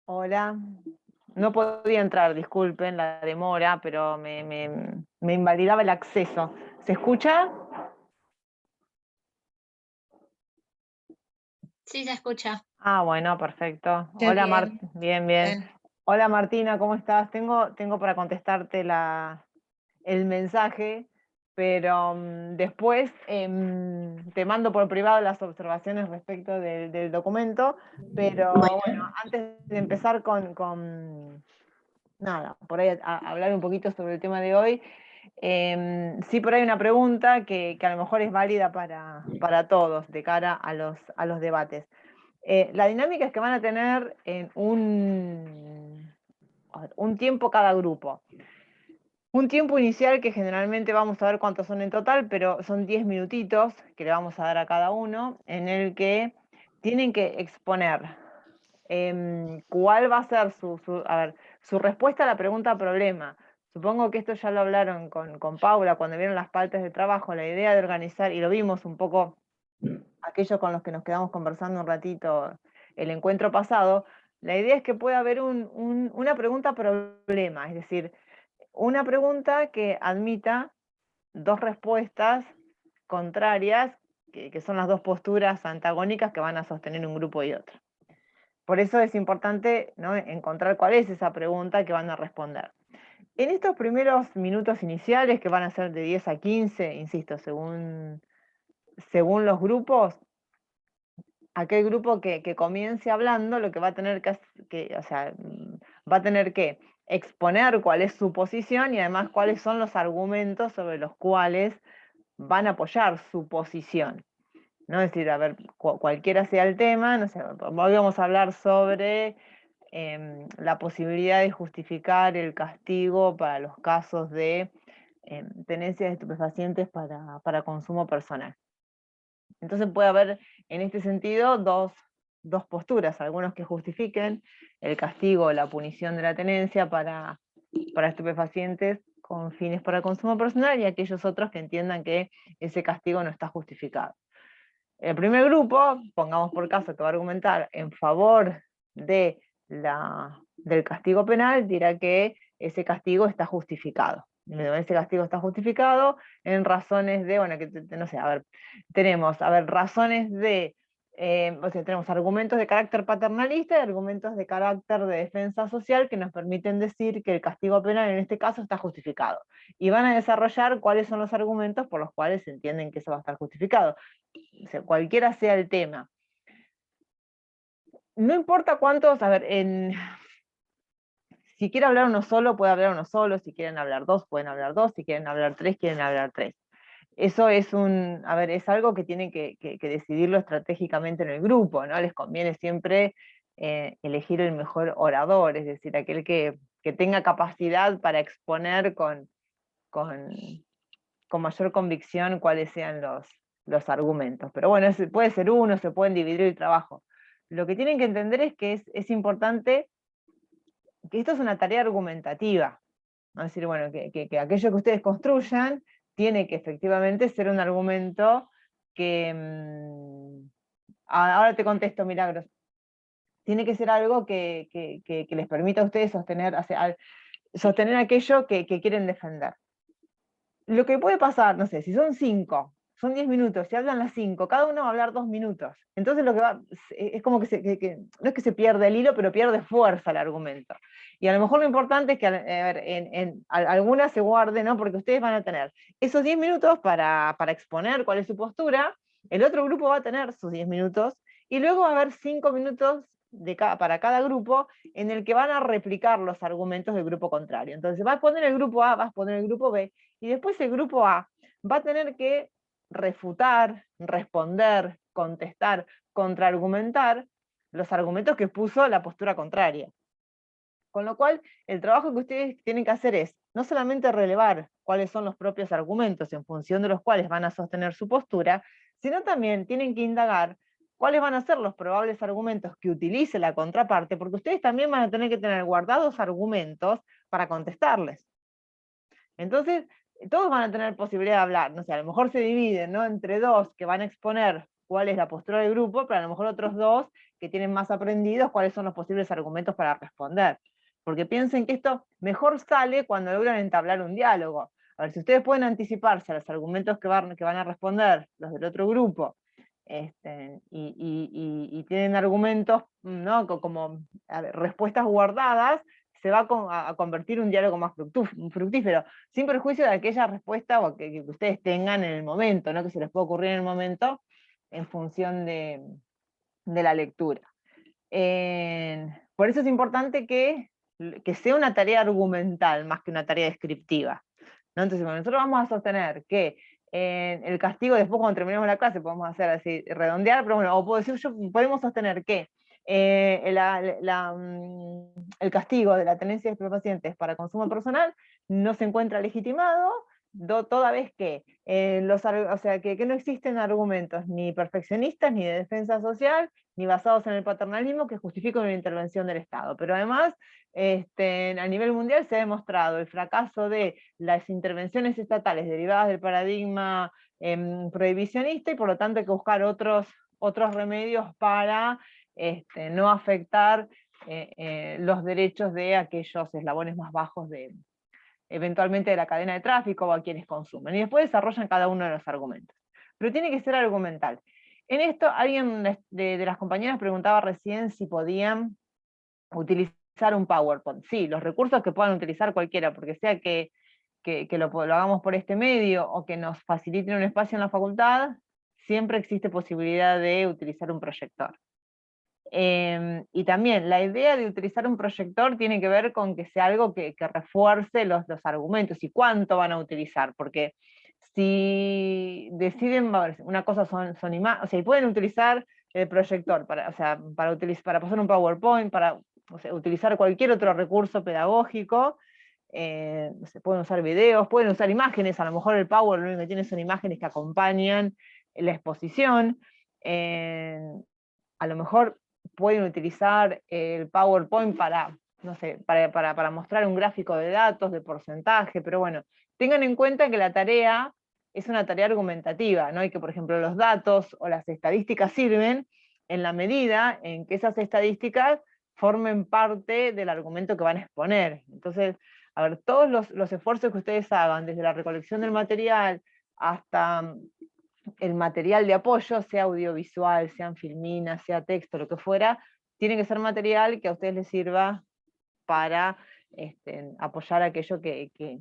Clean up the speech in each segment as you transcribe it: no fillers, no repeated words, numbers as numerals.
Hola, no podía entrar, disculpen la demora, pero me invalidaba el acceso. ¿Se escucha? Sí, se escucha. Ah, bueno, perfecto. Qué Hola, bien. bien, bien. Bien. Hola Martina, ¿cómo estás? Tengo para contestarte el mensaje, pero después te mando por privado las observaciones respecto del documento, pero bueno, Bueno, antes de empezar nada, por ahí hablar un poquito sobre el tema de hoy. Sí, por ahí una pregunta que a lo mejor es válida para todos de cara a los debates. La dinámica es que van a tener un tiempo cada grupo. Un tiempo inicial que generalmente vamos a ver cuántos son en total, pero son 10 minutitos que le vamos a dar a cada uno, en el que tienen que exponer cuál va a ser su respuesta a la pregunta problema. Supongo que esto ya lo hablaron con Paula cuando vieron las partes de trabajo, la idea de organizar, y lo vimos un poco aquellos con los que nos quedamos conversando un ratito el encuentro pasado. La idea es que pueda haber una pregunta problema, es decir, una pregunta que admita dos respuestas contrarias, que son las dos posturas antagónicas que van a sostener un grupo y otro. Por eso es importante, ¿no?, encontrar cuál es esa pregunta que van a responder. En estos primeros minutos iniciales, que van a ser de 10 a 15, insisto, según los grupos, aquel grupo que comience hablando, lo que va a tener o sea, va a tener que exponer cuál es su posición y además cuáles son los argumentos sobre los cuales van a apoyar su posición. ¿No? Es decir, a ver, cualquiera sea el tema, no sé, hoy vamos a hablar sobre la posibilidad de justificar el castigo para los casos de tenencia de estupefacientes para consumo personal. Entonces puede haber en este sentido dos posturas, algunos que justifiquen el castigo o la punición de la tenencia para estupefacientes con fines para consumo personal y aquellos otros que entiendan que ese castigo no está justificado. El primer grupo, pongamos por caso que va a argumentar en favor de del castigo penal, dirá que ese castigo está justificado. Ese castigo está justificado en razones de, bueno, que no sé, a ver, tenemos, a ver, razones de, o sea, tenemos argumentos de carácter paternalista y argumentos de carácter de defensa social que nos permiten decir que el castigo penal en este caso está justificado. Y van a desarrollar cuáles son los argumentos por los cuales entienden que eso va a estar justificado. O sea, cualquiera sea el tema. No importa cuántos, a ver, si quiere hablar uno solo, puede hablar uno solo, si quieren hablar dos, pueden hablar dos, si quieren hablar tres, quieren hablar tres. Eso es a ver, es algo que tienen que decidirlo estratégicamente en el grupo, ¿no? Les conviene siempre elegir el mejor orador, es decir, aquel que tenga capacidad para exponer con, con mayor convicción cuáles sean los argumentos. Pero bueno, puede ser uno, se pueden dividir el trabajo. Lo que tienen que entender es que es importante que esto es una tarea argumentativa. ¿No? Es decir, bueno, que aquello que ustedes construyan tiene que efectivamente ser un argumento que... ahora te contesto, Milagros. Tiene que ser algo que les permita a ustedes sostener, sostener aquello que quieren defender. Lo que puede pasar, no sé, si son 5, son 10 minutos, si hablan las 5, cada uno va a hablar 2 minutos. Entonces lo que va, es como que no es que se pierde el hilo, pero pierde fuerza el argumento. Y a lo mejor lo importante es que ver, alguna se guarde, ¿no? Porque ustedes van a tener esos 10 minutos para exponer cuál es su postura, el otro grupo va a tener sus 10 minutos, y luego va a haber 5 minutos para cada grupo en el que van a replicar los argumentos del grupo contrario. Entonces vas a poner el grupo A, vas a poner el grupo B, y después el grupo A va a tener que refutar, responder, contestar, contraargumentar los argumentos que puso la postura contraria. Con lo cual, el trabajo que ustedes tienen que hacer es no solamente relevar cuáles son los propios argumentos en función de los cuales van a sostener su postura, sino también tienen que indagar cuáles van a ser los probables argumentos que utilice la contraparte, porque ustedes también van a tener que tener guardados argumentos para contestarles. Entonces, todos van a tener posibilidad de hablar, no sé, a lo mejor se dividen, ¿no?, entre dos que van a exponer cuál es la postura del grupo, pero a lo mejor otros 2 que tienen más aprendidos cuáles son los posibles argumentos para responder. Porque piensen que esto mejor sale cuando logran entablar un diálogo. A ver, si ustedes pueden anticiparse a los argumentos que van a responder los del otro grupo, y tienen argumentos, ¿no? Como respuestas guardadas, se va a convertir en un diálogo más fructífero, sin perjuicio de aquella respuesta o que ustedes tengan en el momento, ¿no? Que se les puede ocurrir en el momento en función de la lectura. Por eso es importante que sea una tarea argumental más que una tarea descriptiva, ¿no? Entonces, bueno, nosotros vamos a sostener que el castigo, después cuando terminemos la clase, podemos hacer así, redondear, pero bueno, o puedo decir, podemos sostener que el castigo de la tenencia de estupefacientes para consumo personal no se encuentra legitimado, toda vez que, o sea, que no existen argumentos ni perfeccionistas, ni de defensa social, ni basados en el paternalismo que justifiquen una intervención del Estado. Pero además, a nivel mundial se ha demostrado el fracaso de las intervenciones estatales derivadas del paradigma prohibicionista, y por lo tanto hay que buscar otros remedios para no afectar los derechos de aquellos eslabones más bajos eventualmente de la cadena de tráfico o a quienes consumen. Y después desarrollan cada uno de los argumentos. Pero tiene que ser argumental. En esto, alguien de las compañeras preguntaba recién si podían utilizar un PowerPoint. Sí, los recursos que puedan utilizar cualquiera, porque sea que lo hagamos por este medio o que nos faciliten un espacio en la facultad, siempre existe posibilidad de utilizar un proyector. Y también la idea de utilizar un proyector tiene que ver con que sea algo que refuerce los argumentos y cuánto van a utilizar, porque si deciden, una cosa son imágenes, o sea, y pueden utilizar el proyector para pasar un PowerPoint, para utilizar cualquier otro recurso pedagógico, pueden usar videos, pueden usar imágenes, a lo mejor el Power lo único que tiene son imágenes que acompañan la exposición, a lo mejor pueden utilizar el PowerPoint para, no sé, para mostrar un gráfico de datos, de porcentaje, pero bueno, tengan en cuenta que la tarea es una tarea argumentativa, ¿no? Y que, por ejemplo, los datos o las estadísticas sirven en la medida en que esas estadísticas formen parte del argumento que van a exponer. Entonces, a ver, todos los esfuerzos que ustedes hagan, desde la recolección del material hasta el material de apoyo, sea audiovisual, sean filminas, sea texto, lo que fuera, tiene que ser material que a ustedes les sirva para apoyar aquello que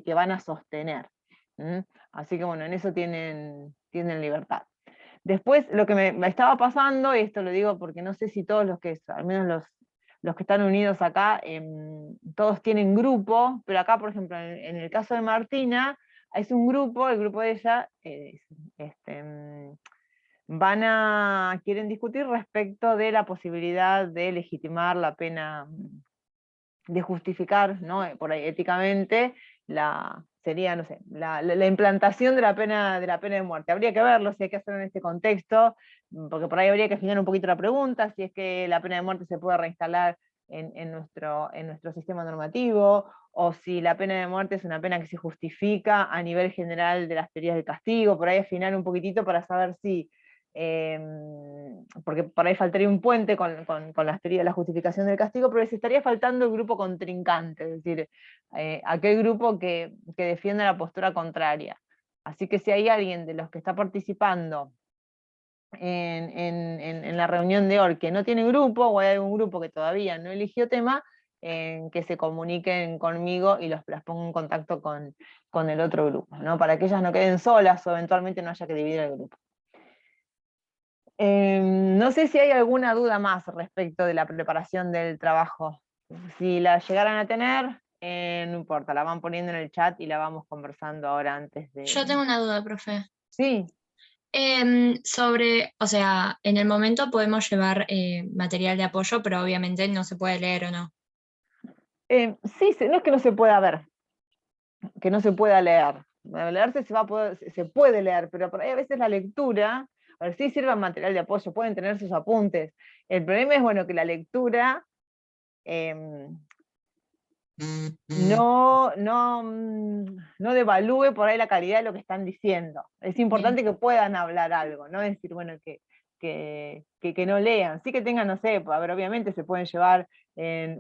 van a sostener. Así que bueno, en eso tienen libertad. Después, lo que me estaba pasando, y esto lo digo porque no sé si todos al menos los que están unidos acá, todos tienen grupo, pero acá, por ejemplo, en el caso de Martina, es un grupo, el grupo de ella, quieren discutir respecto de la posibilidad de legitimar la pena, de justificar, ¿no? Por ahí éticamente, sería, no sé, la implantación de la pena de muerte. Habría que verlo si hay que hacerlo en este contexto, porque por ahí habría que afinar un poquito la pregunta, si es que la pena de muerte se puede reinstalar en nuestro sistema normativo, o si la pena de muerte es una pena que se justifica a nivel general de las teorías del castigo, por ahí afinar un poquitito para saber si, porque por ahí faltaría un puente con las teorías de la justificación del castigo, pero les estaría faltando el grupo contrincante, es decir, aquel grupo que defiende la postura contraria. Así que si hay alguien de los que está participando en la reunión de hoy que no tiene grupo, o hay algún grupo que todavía no eligió tema, que se comuniquen conmigo y las pongo en contacto con el otro grupo, ¿no? Para que ellas no queden solas o eventualmente no haya que dividir el grupo. No sé si hay alguna duda más respecto de la preparación del trabajo. Si la llegaran a tener, no importa, la van poniendo en el chat y la vamos conversando ahora antes de... Yo tengo una duda, profe. Sí. O sea, en el momento podemos llevar material de apoyo, pero obviamente no se puede leer o no. Sí, no es que no se pueda ver, que no se pueda leer. Leerse se puede leer, pero por ahí a veces la lectura, a ver, sí sirve material de apoyo, pueden tener sus apuntes. El problema es, bueno, que la lectura, no devalúe por ahí la calidad de lo que están diciendo. Es importante que puedan hablar algo, no decir, bueno, que no lean, sí que tengan, no sé, a ver, obviamente se pueden llevar en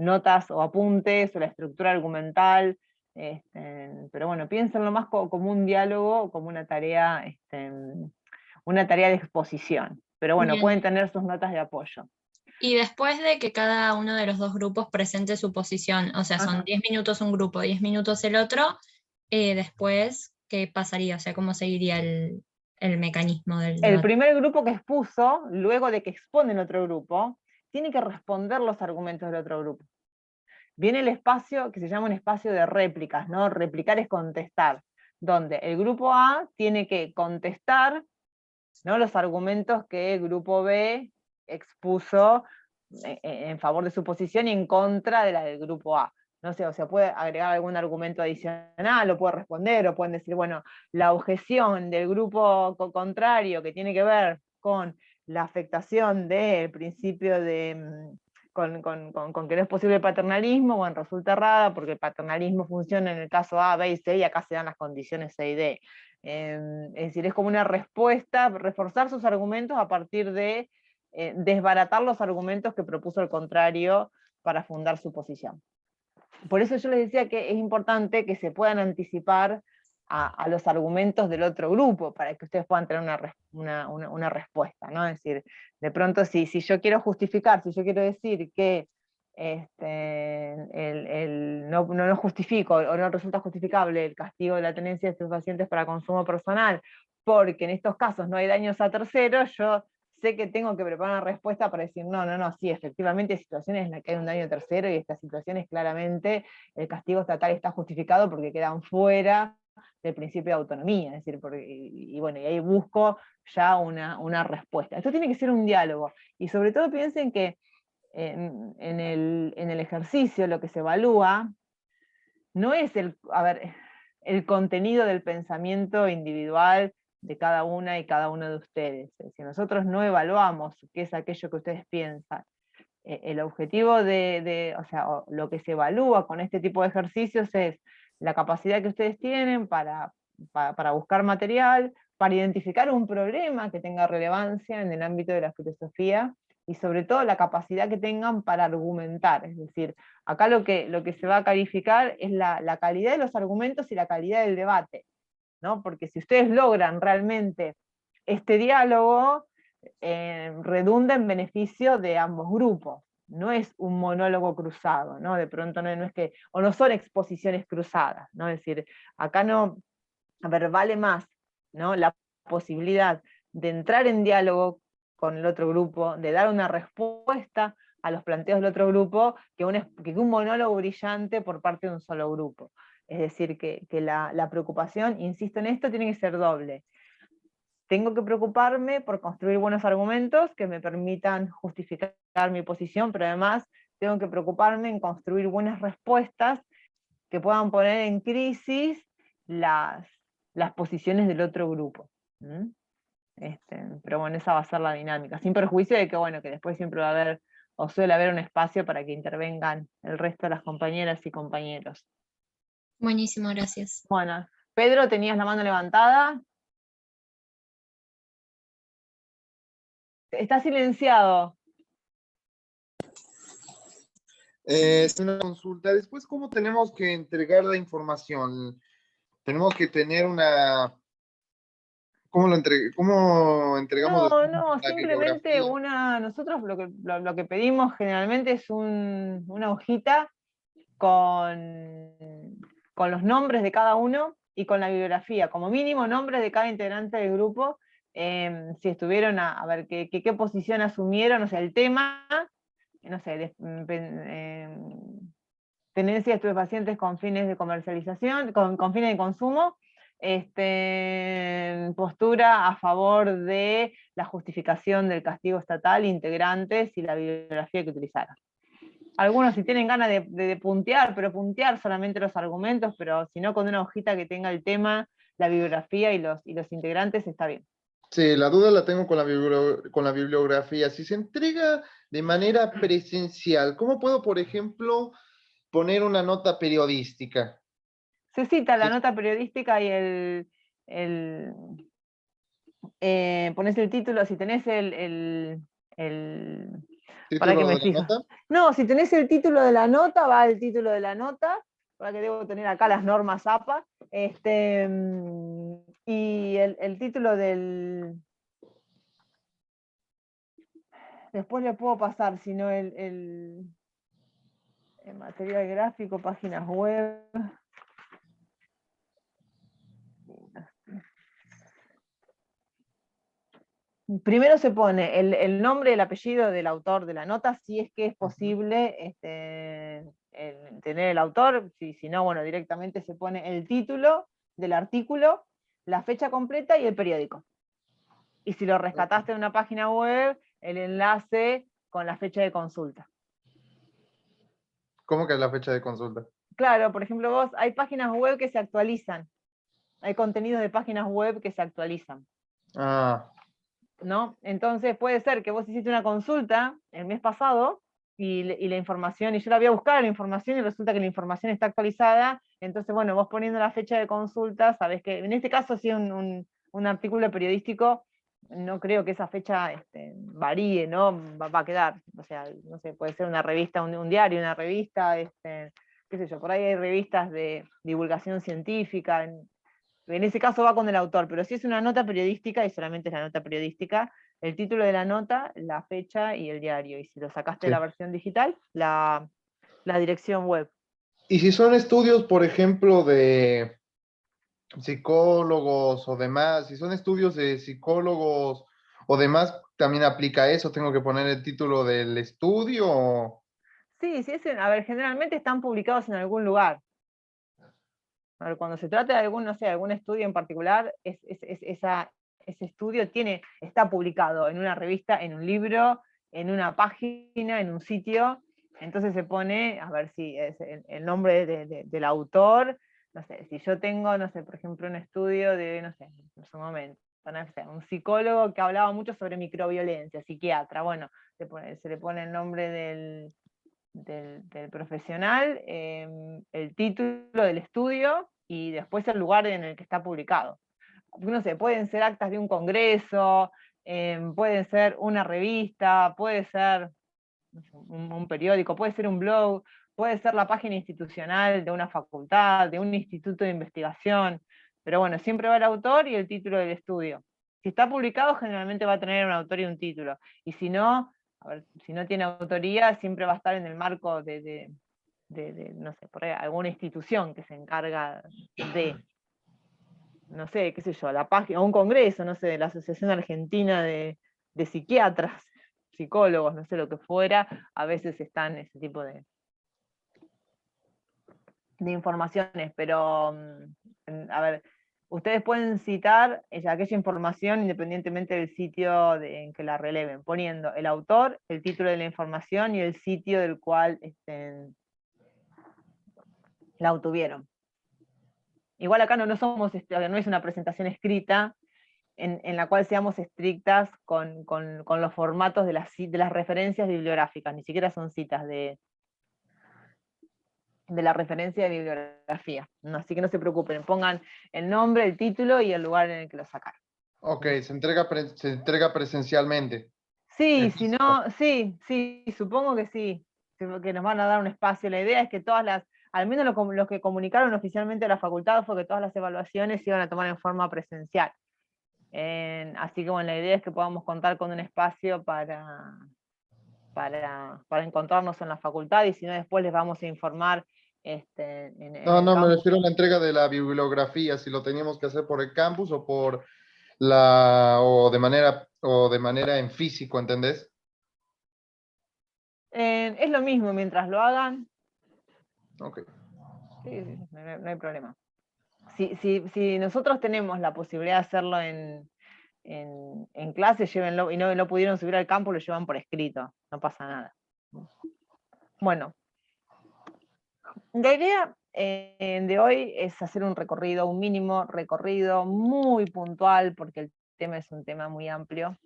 notas o apuntes o la estructura argumental, pero bueno, piénsenlo más como un diálogo, como una tarea de exposición. Pero bueno, Bien. pueden tener sus notas de apoyo. Y después de que cada uno de los dos grupos presente su posición, o sea, son 10 minutos un grupo, 10 minutos el otro, después, ¿qué pasaría? O sea, ¿cómo seguiría el mecanismo del El debate? primer grupo que expuso, luego de que expone el otro grupo, tiene que responder los argumentos del otro grupo. Viene el espacio que se llama un espacio de réplicas, ¿no? Replicar es contestar, donde el grupo A tiene que contestar, ¿no?, los argumentos que el grupo B expuso en favor de su posición y en contra de la del grupo A. No sé, o sea, puede agregar algún argumento adicional, o puede responder, o pueden decir, bueno, la objeción del grupo contrario que tiene que ver con la afectación del principio de, con que no es posible el paternalismo, bueno, resulta errada porque el paternalismo funciona en el caso A, B y C, y acá se dan las condiciones C y D. Es decir, es como una respuesta, reforzar sus argumentos a partir de desbaratar los argumentos que propuso el contrario para fundar su posición. Por eso yo les decía que es importante que se puedan anticipar a los argumentos del otro grupo, para que ustedes puedan tener una respuesta, ¿no? Es decir, de pronto si yo quiero justificar, si yo quiero decir que no justifico o no resulta justificable el castigo de la tenencia de estupefacientes para consumo personal, porque en estos casos no hay daños a terceros, yo sé que tengo que preparar una respuesta para decir, no, sí, efectivamente hay situaciones en las que hay un daño tercero, y estas situaciones claramente el castigo estatal está justificado porque quedan fuera del principio de autonomía, es decir, y bueno, y ahí busco ya una respuesta. Esto tiene que ser un diálogo, y sobre todo piensen que en el ejercicio lo que se evalúa no es el contenido del pensamiento individual de cada una y cada uno de ustedes. Si nosotros no evaluamos qué es aquello que ustedes piensan, el objetivo o sea, lo que se evalúa con este tipo de ejercicios es la capacidad que ustedes tienen para buscar material, para identificar un problema que tenga relevancia en el ámbito de la filosofía, y sobre todo la capacidad que tengan para argumentar. Es decir, acá lo que se va a calificar es la calidad de los argumentos y la calidad del debate, ¿no? Porque si ustedes logran realmente este diálogo, redunda en beneficio de ambos grupos. No es un monólogo cruzado, ¿no? De pronto no es que, o no son exposiciones cruzadas, ¿no? Es decir, acá no, vale más, ¿no?, la posibilidad de entrar en diálogo con el otro grupo, de dar una respuesta a los planteos del otro grupo, que un monólogo brillante por parte de un solo grupo. Es decir, que la preocupación, insisto en esto, tiene que ser doble. Tengo que preocuparme por construir buenos argumentos que me permitan justificar mi posición, pero además tengo que preocuparme en construir buenas respuestas que puedan poner en crisis las posiciones del otro grupo. Pero bueno, esa va a ser la dinámica, sin perjuicio de que, bueno, que después siempre va a haber, o suele haber, un espacio para que intervengan el resto de las compañeras y compañeros. Buenísimo, gracias. Bueno, Pedro, tenías la mano levantada. Está silenciado. Es una consulta. Después, ¿cómo tenemos que entregar la información? Tenemos que tener una... ¿Cómo entregamos No, la simplemente bibliografía? nosotros lo que pedimos generalmente es una hojita con los nombres de cada uno y con la bibliografía, como mínimo nombres de cada integrante del grupo, si estuvieron a ver qué posición asumieron, o sea, el tema, no sé, tenencia de estupefacientes con fines de comercialización, con fines de consumo, postura a favor de la justificación del castigo estatal, integrantes y la bibliografía que utilizaron. Algunos si tienen ganas de puntear, pero puntear solamente los argumentos, pero si no, con una hojita que tenga el tema, la bibliografía y los integrantes, está bien. Sí, la duda la tengo con la bibliografía. Si se entrega de manera presencial, ¿cómo puedo, por ejemplo, poner una nota periodística. Se cita la Sí. nota periodística y pones el título, si tenés para que ¿Título me de la fijo. nota? No, si tenés el título de la nota, va el título de la nota, para que debo tener acá las normas APA, y el título después le puedo pasar, sino el material gráfico, páginas web. Primero se pone el nombre y el apellido del autor de la nota, si es que es posible tener el autor, si no, bueno, directamente se pone el título del artículo, la fecha completa y el periódico. Y si lo rescataste de una página web, el enlace con la fecha de consulta. ¿Cómo que es la fecha de consulta? Claro, por ejemplo, hay páginas web que se actualizan, hay contenidos de páginas web que se actualizan. Ah, ¿No? Entonces puede ser que vos hiciste una consulta el mes pasado y la información, y yo la voy a buscar la información y resulta que la información está actualizada, entonces bueno, vos poniendo la fecha de consulta, sabés que en este caso si un artículo periodístico, no creo que esa fecha varíe, ¿no? Va a quedar, o sea, no sé, puede ser una revista, un diario, una revista, qué sé yo, por ahí hay revistas de divulgación científica, en ese caso va con el autor, pero si es una nota periodística, y solamente es la nota periodística, el título de la nota, la fecha y el diario. Y si lo sacaste de sí. la versión digital, la dirección web. Y si son estudios, por ejemplo, de psicólogos o demás, si son estudios de psicólogos o demás, también aplica eso, tengo que poner el título del estudio. Sí, sí, a ver, generalmente están publicados en algún lugar. A ver, cuando se trata de algún, no sé, algún estudio en particular, ese estudio está publicado en una revista, en un libro, en una página, en un sitio. Entonces se pone, a ver si es el nombre del autor. No sé, si yo tengo, no sé, por ejemplo, un estudio de, no sé, en su momento, no sé, un psicólogo que hablaba mucho sobre microviolencia, psiquiatra, bueno, se le pone el nombre del profesional, el título del estudio y después el lugar en el que está publicado. No sé, pueden ser actas de un congreso, puede ser una revista, puede ser un periódico, puede ser un blog, puede ser la página institucional de una facultad, de un instituto de investigación, pero bueno, siempre va el autor y el título del estudio. Si está publicado, generalmente va a tener un autor y un título, y si no, a ver, si no tiene autoría, siempre va a estar en el marco de no sé, por ahí, alguna institución que se encarga de, no sé, qué sé yo, la página, un congreso, no sé, de la Asociación Argentina de Psiquiatras, psicólogos, no sé lo que fuera, a veces están ese tipo de informaciones, pero, a ver, ustedes pueden citar aquella información independientemente del sitio en que la releven, poniendo el autor, el título de la información y el sitio del cual la obtuvieron. Igual acá no es una presentación escrita en la cual seamos estrictas con los formatos de las referencias bibliográficas, ni siquiera son citas de la referencia de bibliografía. No, así que no se preocupen, pongan el nombre, el título y el lugar en el que lo sacaron. Ok, se entrega presencialmente. Sí, En si físico. no, sí, supongo que sí, que nos van a dar un espacio. La idea es que al menos los que comunicaron oficialmente a la facultad fue que todas las evaluaciones se iban a tomar en forma presencial. Así que bueno, la idea es que podamos contar con un espacio para encontrarnos en la facultad, y si no, después les vamos a informar en No, el no, me campus. refiero a la entrega de la bibliografía, si lo teníamos que hacer por el campus o por o de manera en físico, ¿entendés? Es lo mismo, mientras lo hagan, Ok. sí, no hay problema. Si nosotros tenemos la posibilidad de hacerlo en clase, llévenlo, y no lo pudieron subir al campo, lo llevan por escrito, no pasa nada. Bueno, la idea de hoy es hacer un mínimo recorrido muy puntual, porque el tema es un tema muy amplio,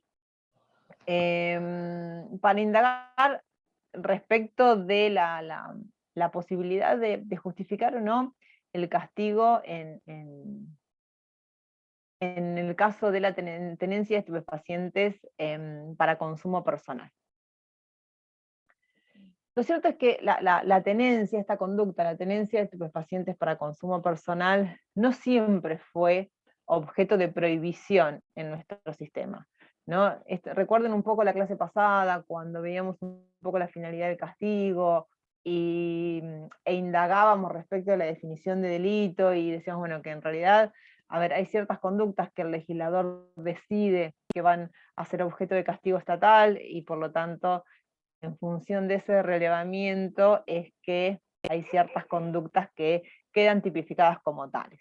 para indagar respecto de la posibilidad de justificar o no el castigo en el caso de la tenencia de estupefacientes para consumo personal. Lo cierto es que la tenencia, esta conducta, la tenencia de estupefacientes para consumo personal, no siempre fue objeto de prohibición en nuestro sistema, ¿no? Recuerden un poco la clase pasada, cuando veíamos un poco la finalidad del castigo, e indagábamos respecto a la definición de delito, y decíamos, bueno, que en realidad, a ver, hay ciertas conductas que el legislador decide que van a ser objeto de castigo estatal, y por lo tanto, en función de ese relevamiento es que hay ciertas conductas que quedan tipificadas como tales.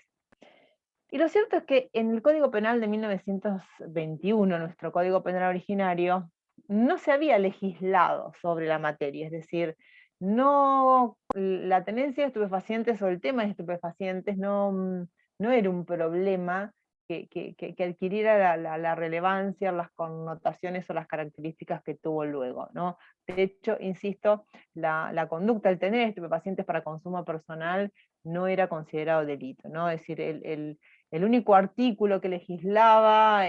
Y lo cierto es que en el Código Penal de 1921, nuestro Código Penal originario, no se había legislado sobre la materia, es decir, no, la tenencia de estupefacientes o el tema de estupefacientes no era un problema que adquiriera la relevancia, las connotaciones o las características que tuvo luego, ¿no? De hecho, insisto, la conducta, el tener estupefacientes para consumo personal, no era considerado delito, ¿no? Es decir, el único artículo que legislaba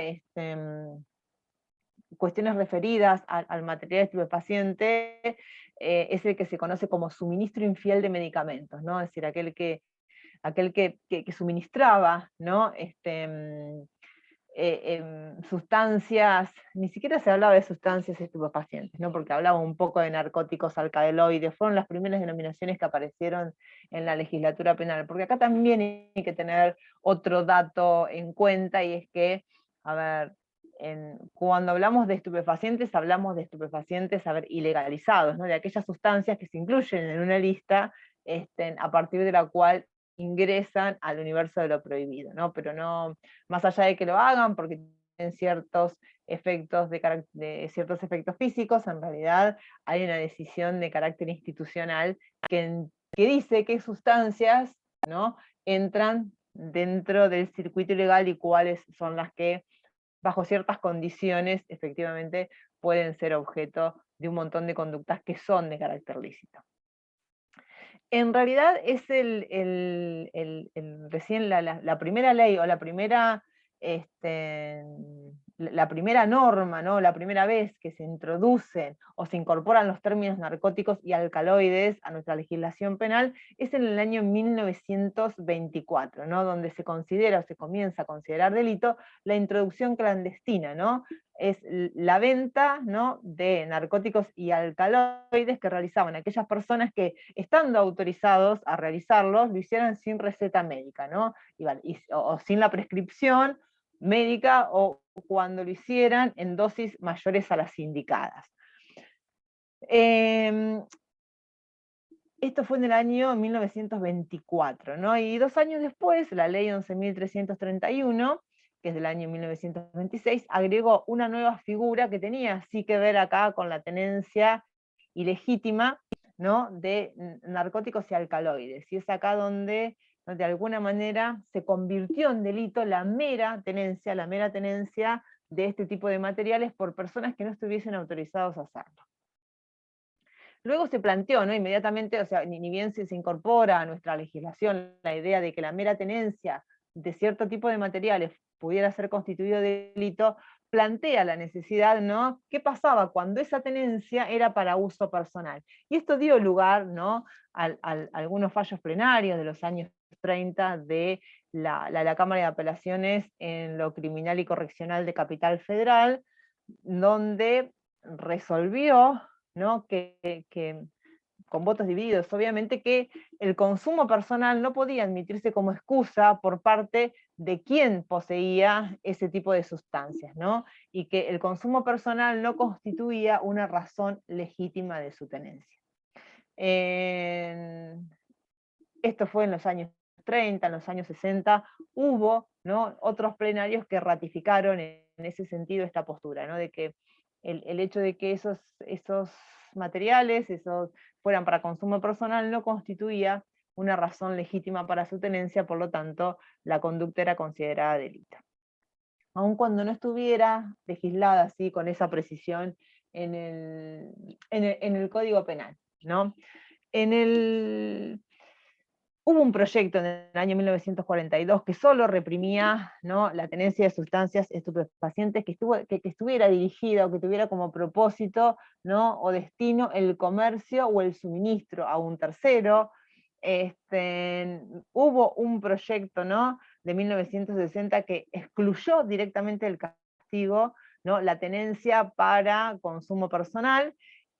cuestiones referidas al material estupefaciente es el que se conoce como suministro infiel de medicamentos, ¿no? Es decir, aquel que suministraba, ¿no? Sustancias, ni siquiera se hablaba de sustancias estupefacientes, ¿no? Porque hablaba un poco de narcóticos alcaloides, fueron las primeras denominaciones que aparecieron en la legislatura penal, porque acá también hay que tener otro dato en cuenta, y es que, a ver, cuando hablamos de estupefacientes, hablamos de estupefacientes, a ver, ilegalizados, ¿no? De aquellas sustancias que se incluyen en una lista a partir de la cual ingresan al universo de lo prohibido, ¿no? Pero no, más allá de que lo hagan porque tienen ciertos efectos ciertos efectos físicos, en realidad hay una decisión de carácter institucional que dice qué sustancias, ¿no?, entran dentro del circuito ilegal y cuáles son las que, bajo ciertas condiciones, efectivamente pueden ser objeto de un montón de conductas que son de carácter lícito. En realidad es recién la primera ley, o la primera norma, ¿no? La primera vez que se introducen o se incorporan los términos narcóticos y alcaloides a nuestra legislación penal es en el año 1924, ¿no? Donde se considera o se comienza a considerar delito la introducción clandestina, ¿no? Es la venta, ¿no?, de narcóticos y alcaloides que realizaban aquellas personas que, estando autorizados a realizarlos, lo hicieran sin receta médica, ¿no? O sin la prescripción médica, o cuando lo hicieran en dosis mayores a las indicadas. Esto fue en el año 1924, ¿no? Y 2 años después, la ley 11.331, que es del año 1926, agregó una nueva figura que tenía sí que ver acá con la tenencia ilegítima, ¿no?, de narcóticos y alcaloides. Y es acá donde de alguna manera se convirtió en delito la mera tenencia de este tipo de materiales por personas que no estuviesen autorizados a hacerlo. Luego se planteó, ¿no?, inmediatamente, o sea, ni bien se incorpora a nuestra legislación la idea de que la mera tenencia de cierto tipo de materiales pudiera ser constituido de delito, plantea la necesidad, ¿no?, ¿qué pasaba cuando esa tenencia era para uso personal? Y esto dio lugar, ¿no?, a algunos fallos plenarios de los años 30 de la Cámara de Apelaciones en lo criminal y correccional de Capital Federal, donde resolvió, ¿no?, que con votos divididos, obviamente, que el consumo personal no podía admitirse como excusa por parte de quien poseía ese tipo de sustancias, ¿no? Y que el consumo personal no constituía una razón legítima de su tenencia. Esto fue en los años 30, en los años 60, hubo, ¿no?, otros plenarios que ratificaron en ese sentido esta postura, ¿no?, de que el hecho de que esos materiales fueran para consumo personal no constituía una razón legítima para su tenencia, por lo tanto, la conducta era considerada delito. Aun cuando no estuviera legislada así, con esa precisión, en el Código Penal, ¿no? Hubo un proyecto en el año 1942 que solo reprimía, ¿no?, la tenencia de sustancias estupefacientes, que estuviera dirigida o que tuviera como propósito, ¿no?, o destino el comercio o el suministro a un tercero. Hubo un proyecto, ¿no?, de 1960 que excluyó directamente el castigo, ¿no?, la tenencia para consumo personal.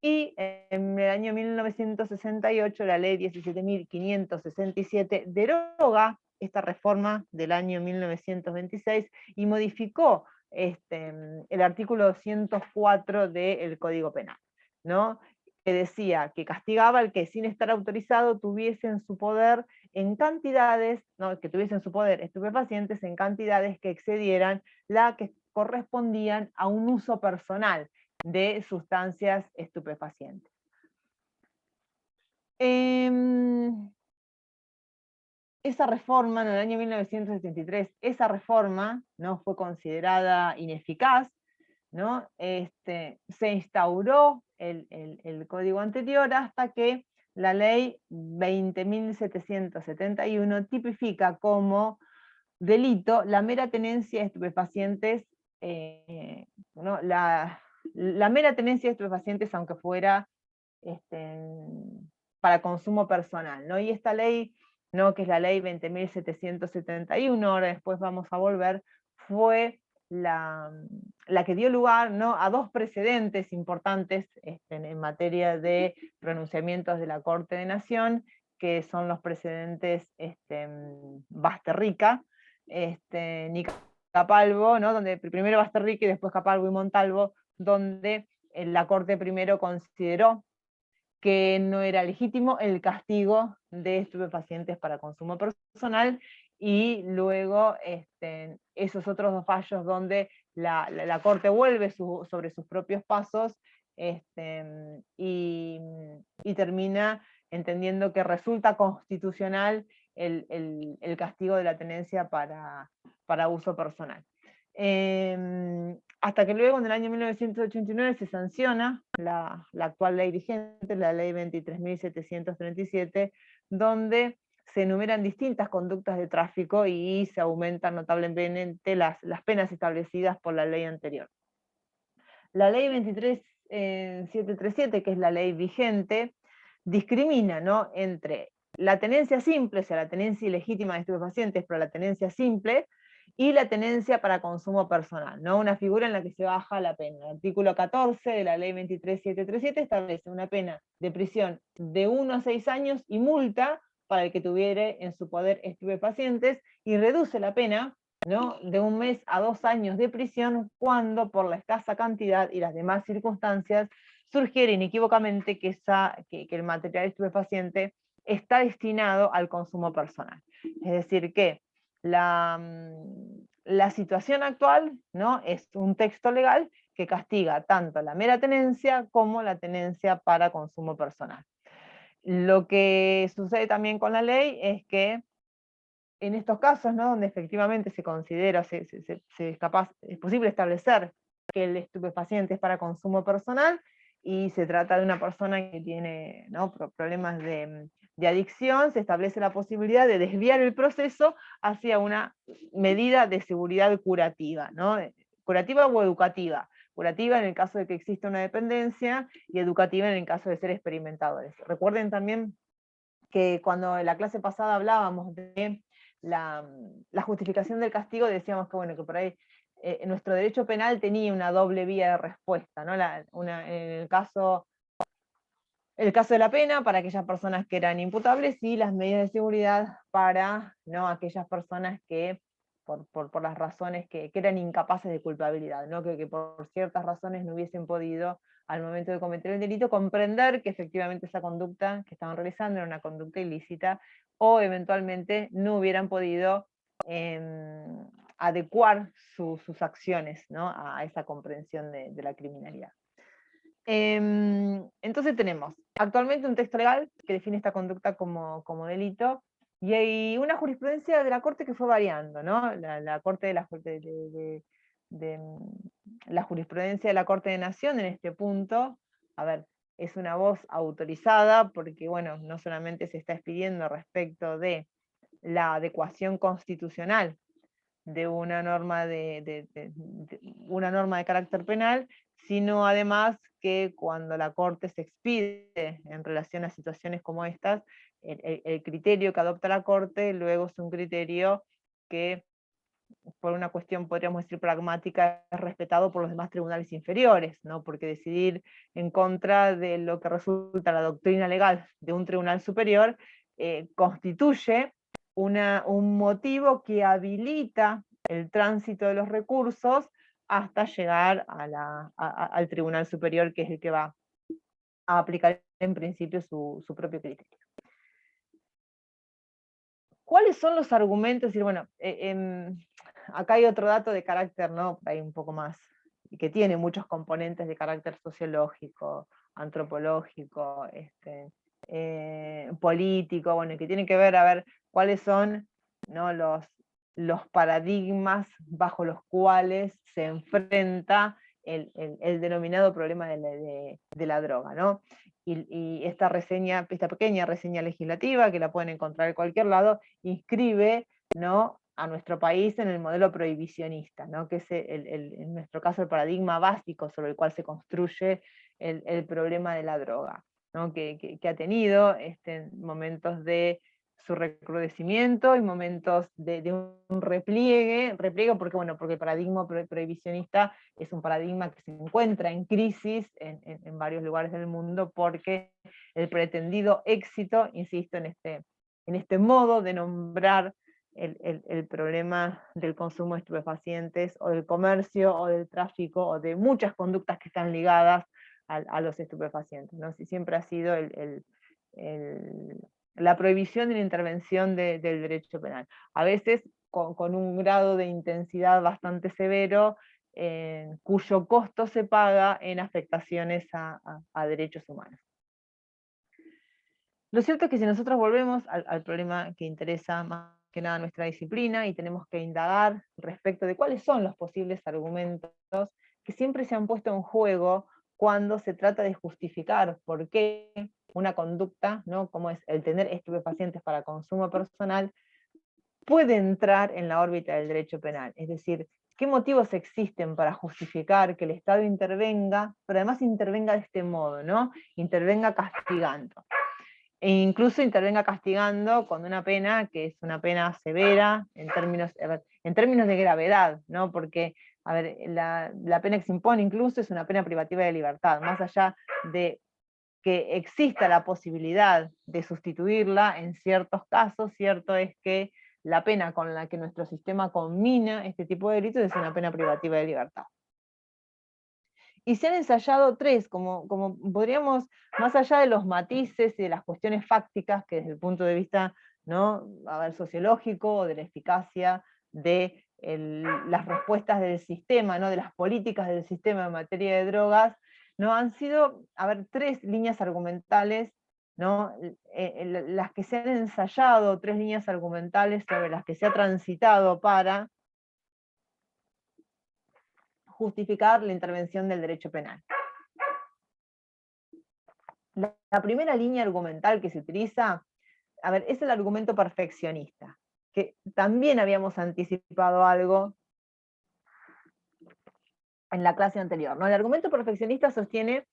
Y en el año 1968 la ley 17.567 deroga esta reforma del año 1926 y modificó el artículo 204 del Código Penal, ¿no?, que decía que castigaba al que sin estar autorizado tuviese en su poder en cantidades, ¿no?, que tuviese en su poder estupefacientes en cantidades que excedieran la que correspondían a un uso personal de sustancias estupefacientes. Esa reforma, en el año 1973, esa reforma, ¿no?, fue considerada ineficaz, ¿no? Se instauró el código anterior hasta que la ley 20.771 tipifica como delito la mera tenencia de estupefacientes, ¿no?, la mera tenencia de estupefacientes, aunque fuera para consumo personal, ¿no? Y esta ley, ¿no?, que es la ley 20.771, ahora después vamos a volver, fue la que dio lugar, ¿no?, a dos precedentes importantes en materia de pronunciamientos de la Corte de Nación, que son los precedentes Basterrica, ni Capalvo, ¿no?, donde primero Basterrica y después Capalvo y Montalvo, donde la Corte primero consideró que no era legítimo el castigo de estupefacientes para consumo personal, y luego esos otros dos fallos donde la Corte vuelve sobre sus propios pasos, y termina entendiendo que resulta constitucional el castigo de la tenencia para uso personal. Hasta que luego, en el año 1989, se sanciona la actual ley vigente, la ley 23.737, donde se enumeran distintas conductas de tráfico y se aumentan notablemente las penas establecidas por la ley anterior. La ley 23.737, que es la ley vigente, discrimina, ¿no?, entre la tenencia simple, o sea, la tenencia ilegítima de estupefacientes, pero la tenencia simple, y la tenencia para consumo personal, ¿no?, una figura en la que se baja la pena. El artículo 14 de la ley 23.737 establece una pena de prisión de 1 a 6 años y multa para el que tuviere en su poder estupefacientes, y reduce la pena, ¿no?, de 1 mes a 2 años de prisión cuando, por la escasa cantidad y las demás circunstancias, surgiera inequívocamente que el material estupefaciente está destinado al consumo personal. Es decir, que la situación actual, ¿no?, es un texto legal que castiga tanto la mera tenencia como la tenencia para consumo personal. Lo que sucede también con la ley es que en estos casos, ¿no?, donde efectivamente se considera, es posible establecer que el estupefaciente es para consumo personal, y se trata de una persona que tiene, ¿no?, problemas de adicción, se establece la posibilidad de desviar el proceso hacia una medida de seguridad curativa, ¿no?, curativa o educativa. Curativa en el caso de que exista una dependencia, y educativa en el caso de ser experimentadores. Recuerden también que cuando en la clase pasada hablábamos de la justificación del castigo, decíamos que, bueno, que por ahí nuestro derecho penal tenía una doble vía de respuesta, ¿no? El caso de la pena para aquellas personas que eran imputables, y las medidas de seguridad para, ¿no?, aquellas personas que por las razones que eran incapaces de culpabilidad, ¿no?, que por ciertas razones no hubiesen podido, al momento de cometer el delito, comprender que efectivamente esa conducta que estaban realizando era una conducta ilícita, o eventualmente no hubieran podido adecuar sus acciones, ¿no?, a esa comprensión de la criminalidad. Entonces tenemos actualmente un texto legal que define esta conducta como delito, y hay una jurisprudencia de la Corte que fue variando, ¿no? La jurisprudencia de la Corte de Nación en este punto, a ver, es una voz autorizada porque, bueno, no solamente se está expidiendo respecto de la adecuación constitucional de una norma una norma de carácter penal, sino además que cuando la Corte se expide en relación a situaciones como estas, el criterio que adopta la Corte luego es un criterio que, por una cuestión, podríamos decir, pragmática, es respetado por los demás tribunales inferiores, ¿no? Porque decidir en contra de lo que resulta la doctrina legal de un tribunal superior constituye un motivo que habilita el tránsito de los recursos hasta llegar al tribunal superior, que es el que va a aplicar en principio su propio criterio. ¿Cuáles son los argumentos? Y bueno, acá hay otro dato de carácter, ¿no? Hay un poco más, y que tiene muchos componentes de carácter sociológico, antropológico, político, bueno, y que tiene que ver, a ver, cuáles son, ¿no?, los paradigmas bajo los cuales se enfrenta el denominado problema de la droga, ¿no? Y esta pequeña reseña legislativa, que la pueden encontrar en cualquier lado, inscribe, ¿no?, a nuestro país en el modelo prohibicionista, ¿no?, que es en nuestro caso el paradigma básico sobre el cual se construye el problema de la droga, ¿no?, que ha tenido momentos de su recrudecimiento y momentos de un repliegue porque, bueno, porque el paradigma prohibicionista es un paradigma que se encuentra en crisis en varios lugares del mundo, porque el pretendido éxito, insisto, en este modo de nombrar el problema del consumo de estupefacientes, o del comercio, o del tráfico, o de muchas conductas que están ligadas a los estupefacientes, ¿no? Si siempre ha sido la prohibición de la intervención del derecho penal, a veces con un grado de intensidad bastante severo, cuyo costo se paga en afectaciones a derechos humanos. Lo cierto es que si nosotros volvemos al problema que interesa más que nada nuestra disciplina, y tenemos que indagar respecto de cuáles son los posibles argumentos que siempre se han puesto en juego cuando se trata de justificar por qué una conducta, ¿no?, como es el tener estupefacientes para consumo personal, puede entrar en la órbita del derecho penal. Es decir, ¿qué motivos existen para justificar que el Estado intervenga, pero además intervenga de este modo, ¿no? Intervenga castigando. E incluso intervenga castigando con una pena que es una pena severa en términos de gravedad, ¿no? Porque, a ver, la pena que se impone incluso es una pena privativa de libertad, más allá de que exista la posibilidad de sustituirla en ciertos casos. Cierto es que la pena con la que nuestro sistema conmina este tipo de delitos es una pena privativa de libertad. Y se han ensayado tres, como podríamos, más allá de los matices y de las cuestiones fácticas, que desde el punto de vista, ¿no?, a ver, sociológico, o de la eficacia de las respuestas del sistema, ¿no?, de las políticas del sistema en materia de drogas, ¿no?, han sido, a ver, tres líneas argumentales, ¿no?, las que se han ensayado, tres líneas argumentales sobre las que se ha transitado para justificar la intervención del derecho penal. La primera línea argumental que se utiliza, a ver, es el argumento perfeccionista, que también habíamos anticipado algo en la clase anterior, ¿no? El argumento perfeccionista sostiene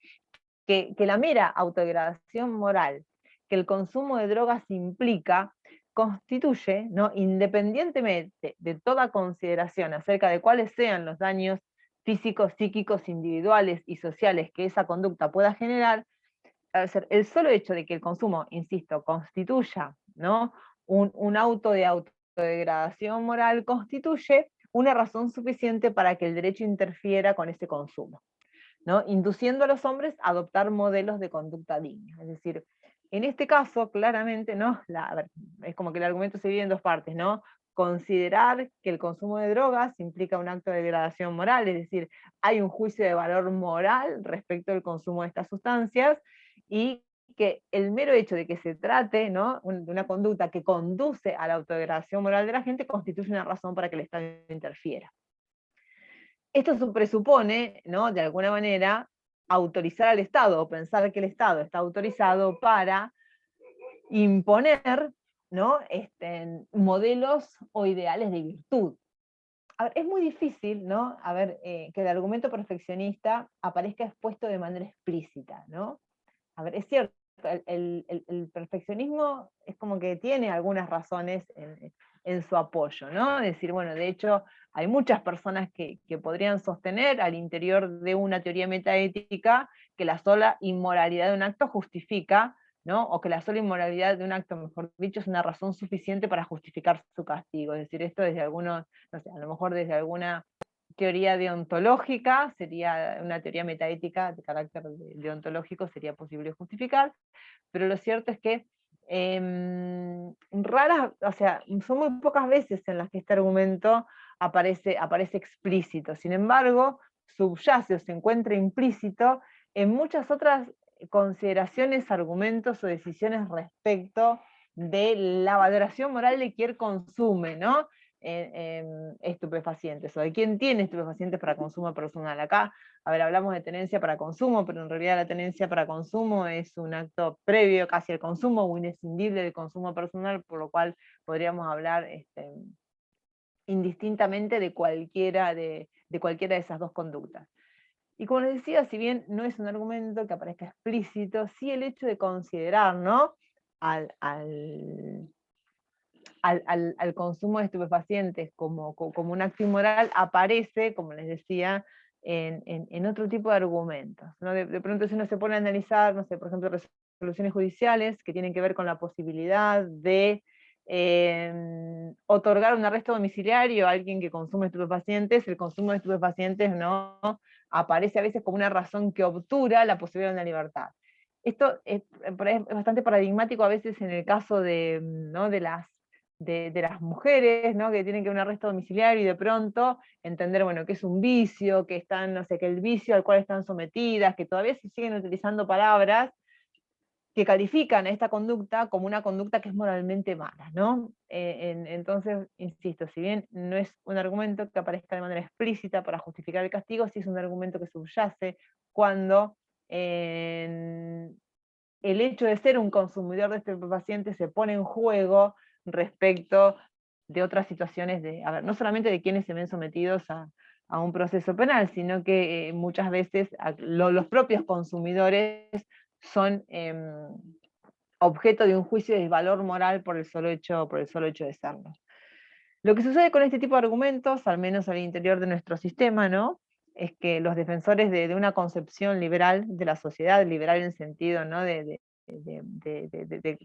que la mera autodegradación moral que el consumo de drogas implica constituye, ¿no?, independientemente de toda consideración acerca de cuáles sean los daños físicos, psíquicos, individuales y sociales que esa conducta pueda generar, el solo hecho de que el consumo, insisto, constituya, ¿no?, un auto de autodegradación moral, constituye una razón suficiente para que el derecho interfiera con ese consumo, ¿no?, induciendo a los hombres a adoptar modelos de conducta digna. Es decir, en este caso, claramente, ¿no?, a ver, es como que el argumento se divide en dos partes, ¿no? Considerar que el consumo de drogas implica un acto de degradación moral, es decir, hay un juicio de valor moral respecto al consumo de estas sustancias, y que el mero hecho de que se trate, ¿no?, de una conducta que conduce a la autodegradación moral de la gente constituye una razón para que el Estado interfiera. Esto presupone, ¿no?, de alguna manera, autorizar al Estado, o pensar que el Estado está autorizado para imponer, ¿no? Modelos o ideales de virtud. A ver, es muy difícil, ¿no? A ver, que el argumento perfeccionista aparezca expuesto de manera explícita, ¿no? A ver, es cierto, el perfeccionismo es como que tiene algunas razones en su apoyo, ¿no? Es decir, bueno, de hecho, hay muchas personas que podrían sostener al interior de una teoría metaética que la sola inmoralidad de un acto justifica, ¿no? O que la sola inmoralidad de un acto, mejor dicho, es una razón suficiente para justificar su castigo. Es decir, esto desde algunos, no sé, a lo mejor desde alguna teoría deontológica, sería una teoría metaética de carácter deontológico, sería posible justificar, pero lo cierto es que raras, o sea, son muy pocas veces en las que este argumento aparece explícito. Sin embargo, subyace o se encuentra implícito en muchas otras consideraciones, argumentos o decisiones respecto de la valoración moral de quien consume, ¿no? Estupefacientes, o de quién tiene estupefacientes para consumo personal. Acá, a ver, hablamos de tenencia para consumo, pero en realidad la tenencia para consumo es un acto previo casi al consumo o inescindible del consumo personal, por lo cual podríamos hablar indistintamente de cualquiera de esas dos conductas. Y como les decía, si bien no es un argumento que aparezca explícito, sí el hecho de considerar, ¿no? al consumo de estupefacientes como un acto inmoral aparece, como les decía, en otro tipo de argumentos, ¿no? De pronto si uno se pone a analizar, no sé, por ejemplo, resoluciones judiciales que tienen que ver con la posibilidad de otorgar un arresto domiciliario a alguien que consume estupefacientes, el consumo de estupefacientes no aparece a veces como una razón que obtura la posibilidad de una libertad. Esto es bastante paradigmático a veces en el caso ¿no? de las mujeres, ¿no? Que tienen que un arresto domiciliario y de pronto entender, bueno, que es un vicio, que están, no sé, que el vicio al cual están sometidas, que todavía se siguen utilizando palabras que califican a esta conducta como una conducta que es moralmente mala, ¿no? Entonces, insisto, si bien no es un argumento que aparezca de manera explícita para justificar el castigo, sí es un argumento que subyace cuando el hecho de ser un consumidor de estupefacientes se pone en juego respecto de otras situaciones a ver, no solamente de quienes se ven sometidos a un proceso penal, sino que muchas veces los propios consumidores son objeto de un juicio de valor moral por el solo hecho de serlo. Lo que sucede con este tipo de argumentos, al menos al interior de nuestro sistema, ¿no? Es que los defensores de una concepción liberal de la sociedad, liberal en sentido, ¿no? de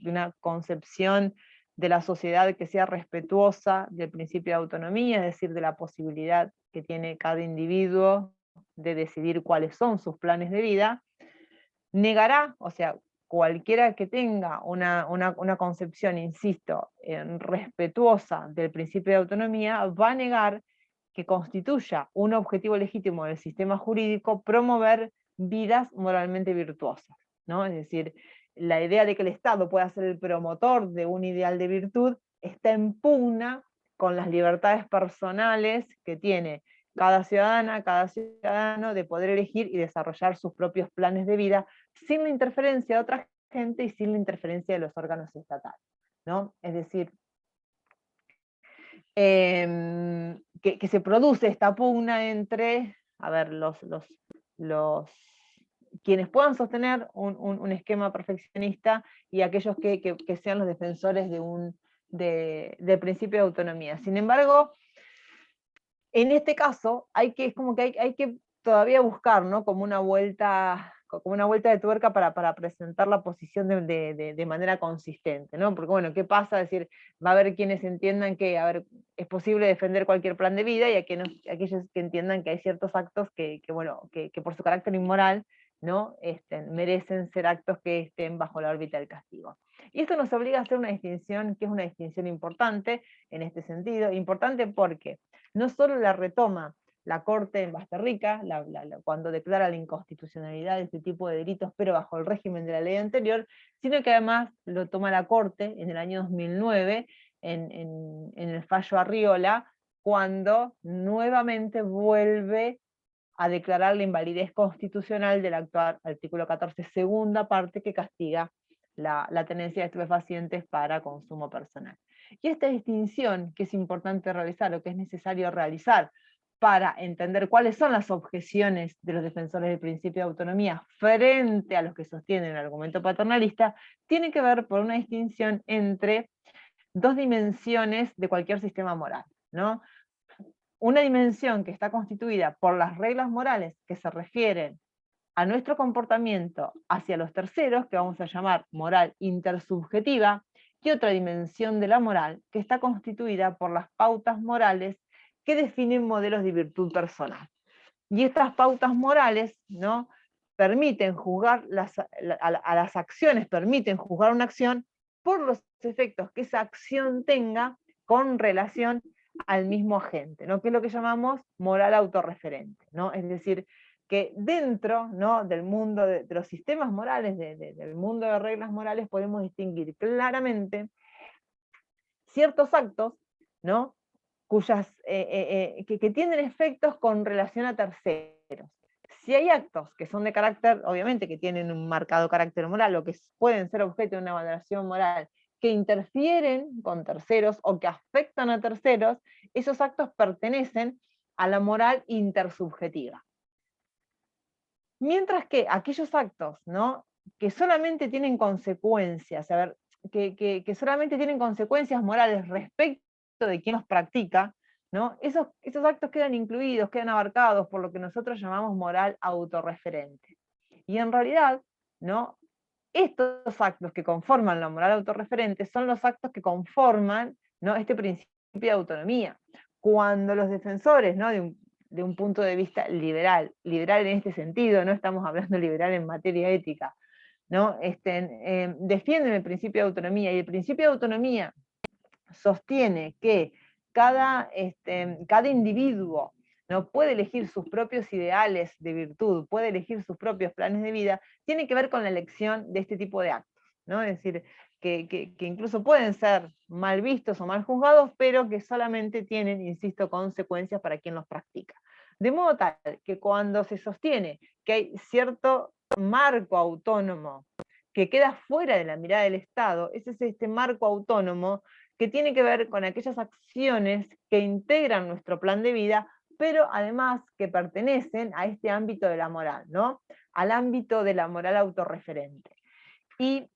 una concepción de la sociedad que sea respetuosa del principio de autonomía, es decir, de la posibilidad que tiene cada individuo de decidir cuáles son sus planes de vida, negará, o sea, cualquiera que tenga una concepción, insisto, respetuosa del principio de autonomía, va a negar que constituya un objetivo legítimo del sistema jurídico promover vidas moralmente virtuosas, ¿no? Es decir, la idea de que el Estado pueda ser el promotor de un ideal de virtud está en pugna con las libertades personales que tiene cada ciudadana, cada ciudadano de poder elegir y desarrollar sus propios planes de vida sin la interferencia de otra gente y sin la interferencia de los órganos estatales, ¿no? Es decir, que se produce esta pugna entre, a ver, quienes puedan sostener un esquema perfeccionista y aquellos que sean los defensores del principio de autonomía. Sin embargo, en este caso, hay que todavía buscar, ¿no? como una vuelta de tuerca para presentar la posición de manera consistente, ¿no? Porque, bueno, ¿qué pasa? Es decir, va a haber quienes entiendan que, a ver, es posible defender cualquier plan de vida y aquellos que entiendan que hay ciertos actos que por su carácter inmoral, ¿no? merecen ser actos que estén bajo la órbita del castigo. Y esto nos obliga a hacer una distinción, que es una distinción importante en este sentido, importante porque no solo la retoma la Corte en Basterrica, cuando declara la inconstitucionalidad de este tipo de delitos, pero bajo el régimen de la ley anterior, sino que además lo toma la Corte en el año 2009, en el fallo Arriola, cuando nuevamente vuelve a declarar la invalidez constitucional del actual artículo 14, segunda parte, que castiga la tenencia de estupefacientes para consumo personal. Y esta distinción que es importante realizar, o que es necesario realizar para entender cuáles son las objeciones de los defensores del principio de autonomía frente a los que sostienen el argumento paternalista, tiene que ver por una distinción entre dos dimensiones de cualquier sistema moral, ¿no? Una dimensión que está constituida por las reglas morales que se refieren a nuestro comportamiento hacia los terceros, que vamos a llamar moral intersubjetiva, y otra dimensión de la moral que está constituida por las pautas morales que definen modelos de virtud personal. Y estas pautas morales, ¿no?, permiten juzgar a las acciones, permiten juzgar una acción por los efectos que esa acción tenga con relación al mismo agente, ¿no?, que es lo que llamamos moral autorreferente, ¿no? Es decir, que dentro, ¿no?, del mundo de los sistemas morales, del mundo de reglas morales, podemos distinguir claramente ciertos actos, ¿no?, que tienen efectos con relación a terceros. Si hay actos que son de carácter, obviamente que tienen un marcado carácter moral, o que pueden ser objeto de una valoración moral, que interfieren con terceros o que afectan a terceros, esos actos pertenecen a la moral intersubjetiva. Mientras que aquellos actos, ¿no?, que solamente tienen consecuencias, a ver, que solamente tienen consecuencias morales respecto de quien los practica, ¿no?, esos actos quedan incluidos, quedan abarcados por lo que nosotros llamamos moral autorreferente. Y en realidad, ¿no?, estos actos que conforman la moral autorreferente son los actos que conforman, ¿no?, este principio de autonomía. Cuando los defensores, ¿no?, de un punto de vista liberal en este sentido, no estamos hablando liberal en materia ética, ¿no?, defienden el principio de autonomía, y el principio de autonomía sostiene que cada individuo, ¿no?, puede elegir sus propios ideales de virtud, puede elegir sus propios planes de vida, tiene que ver con la elección de este tipo de actos, ¿no? Es decir, que incluso pueden ser mal vistos o mal juzgados, pero que solamente tienen, insisto, consecuencias para quien los practica. De modo tal que cuando se sostiene que hay cierto marco autónomo que queda fuera de la mirada del Estado, ese es este marco autónomo que tiene que ver con aquellas acciones que integran nuestro plan de vida, pero además que pertenecen a este ámbito de la moral, ¿no?, al ámbito de la moral autorreferente. Y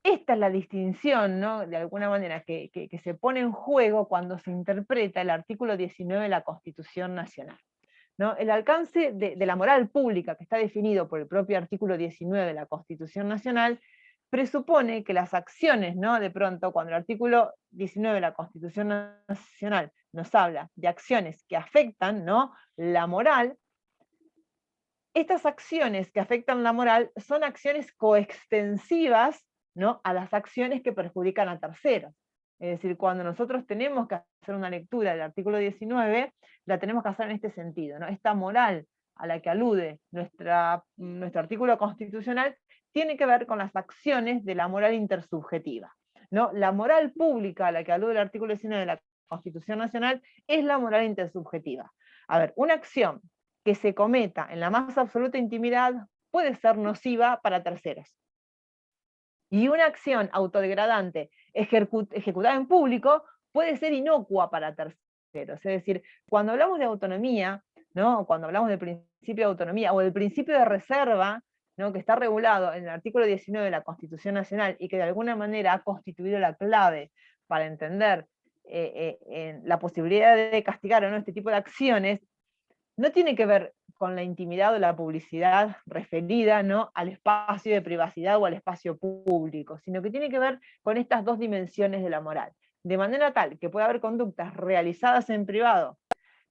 esta es la distinción, ¿no?, de alguna manera, que se pone en juego cuando se interpreta el artículo 19 de la Constitución Nacional, ¿no? El alcance de la moral pública, que está definido por el propio artículo 19 de la Constitución Nacional, presupone que las acciones, ¿no?, de pronto, cuando el artículo 19 de la Constitución Nacional nos habla de acciones que afectan, ¿no?, la moral, estas acciones que afectan la moral son acciones coextensivas, ¿no?, a las acciones que perjudican a terceros. Es decir, cuando nosotros tenemos que hacer una lectura del artículo 19, la tenemos que hacer en este sentido, ¿no? Esta moral a la que alude nuestro artículo constitucional tiene que ver con las acciones de la moral intersubjetiva, ¿no? La moral pública a la que alude el artículo 19 de la Constitución Nacional es la moral intersubjetiva. A ver, una acción que se cometa en la más absoluta intimidad puede ser nociva para terceros. Y una acción autodegradante ejecutada en público puede ser inocua para terceros. Es decir, cuando hablamos de autonomía, ¿no?, cuando hablamos del principio de autonomía o del principio de reserva, ¿no?, que está regulado en el artículo 19 de la Constitución Nacional y que de alguna manera ha constituido la clave para entender la posibilidad de castigar o no este tipo de acciones, no tiene que ver con la intimidad o la publicidad referida, ¿no?, al espacio de privacidad o al espacio público, sino que tiene que ver con estas dos dimensiones de la moral, de manera tal que puede haber conductas realizadas en privado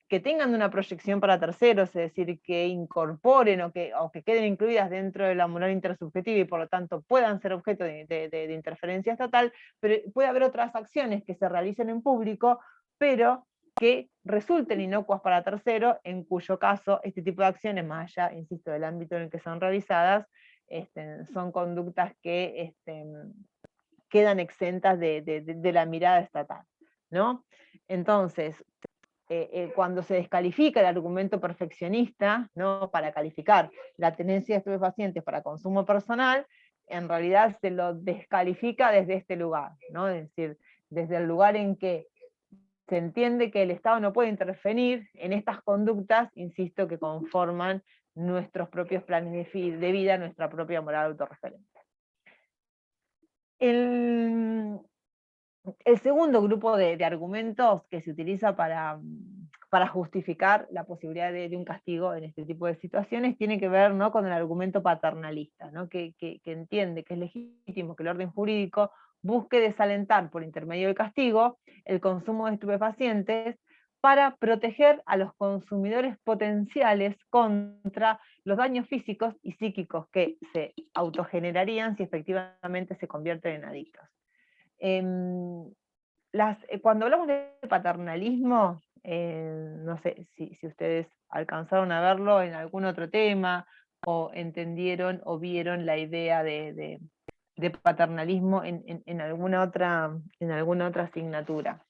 que tengan una proyección para terceros, es decir, que incorporen o que queden incluidas dentro de la moral intersubjetiva y por lo tanto puedan ser objeto de interferencia estatal, pero puede haber otras acciones que se realicen en público, pero que resulten inocuas para terceros, en cuyo caso este tipo de acciones, más allá, insisto, del ámbito en el que son realizadas, son conductas que quedan exentas de la mirada estatal, ¿no? Entonces, cuando se descalifica el argumento perfeccionista, ¿no? Para calificar la tenencia de estupefacientes para consumo personal, en realidad se lo descalifica desde este lugar, ¿no? Es decir, desde el lugar en que se entiende que el Estado no puede intervenir en estas conductas, insisto, que conforman nuestros propios planes de vida, nuestra propia moral autorreferente. El segundo grupo de argumentos que se utiliza para justificar la posibilidad de un castigo en este tipo de situaciones tiene que ver, ¿no?, con el argumento paternalista, ¿no?, que entiende que es legítimo que el orden jurídico busque desalentar por intermedio del castigo el consumo de estupefacientes para proteger a los consumidores potenciales contra los daños físicos y psíquicos que se autogenerarían si efectivamente se convierten en adictos. Cuando hablamos de paternalismo, no sé si ustedes alcanzaron a verlo en algún otro tema, o entendieron o vieron la idea de paternalismo en alguna otra asignatura.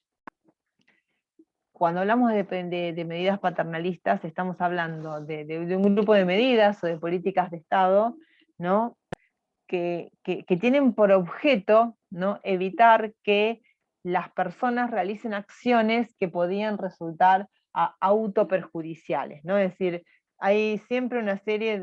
Cuando hablamos de medidas paternalistas, estamos hablando de un grupo de medidas o de políticas de Estado, ¿no?, que tienen por objeto, ¿no?, evitar que las personas realicen acciones que podían resultar autoperjudiciales, ¿no? Es decir, hay siempre una serie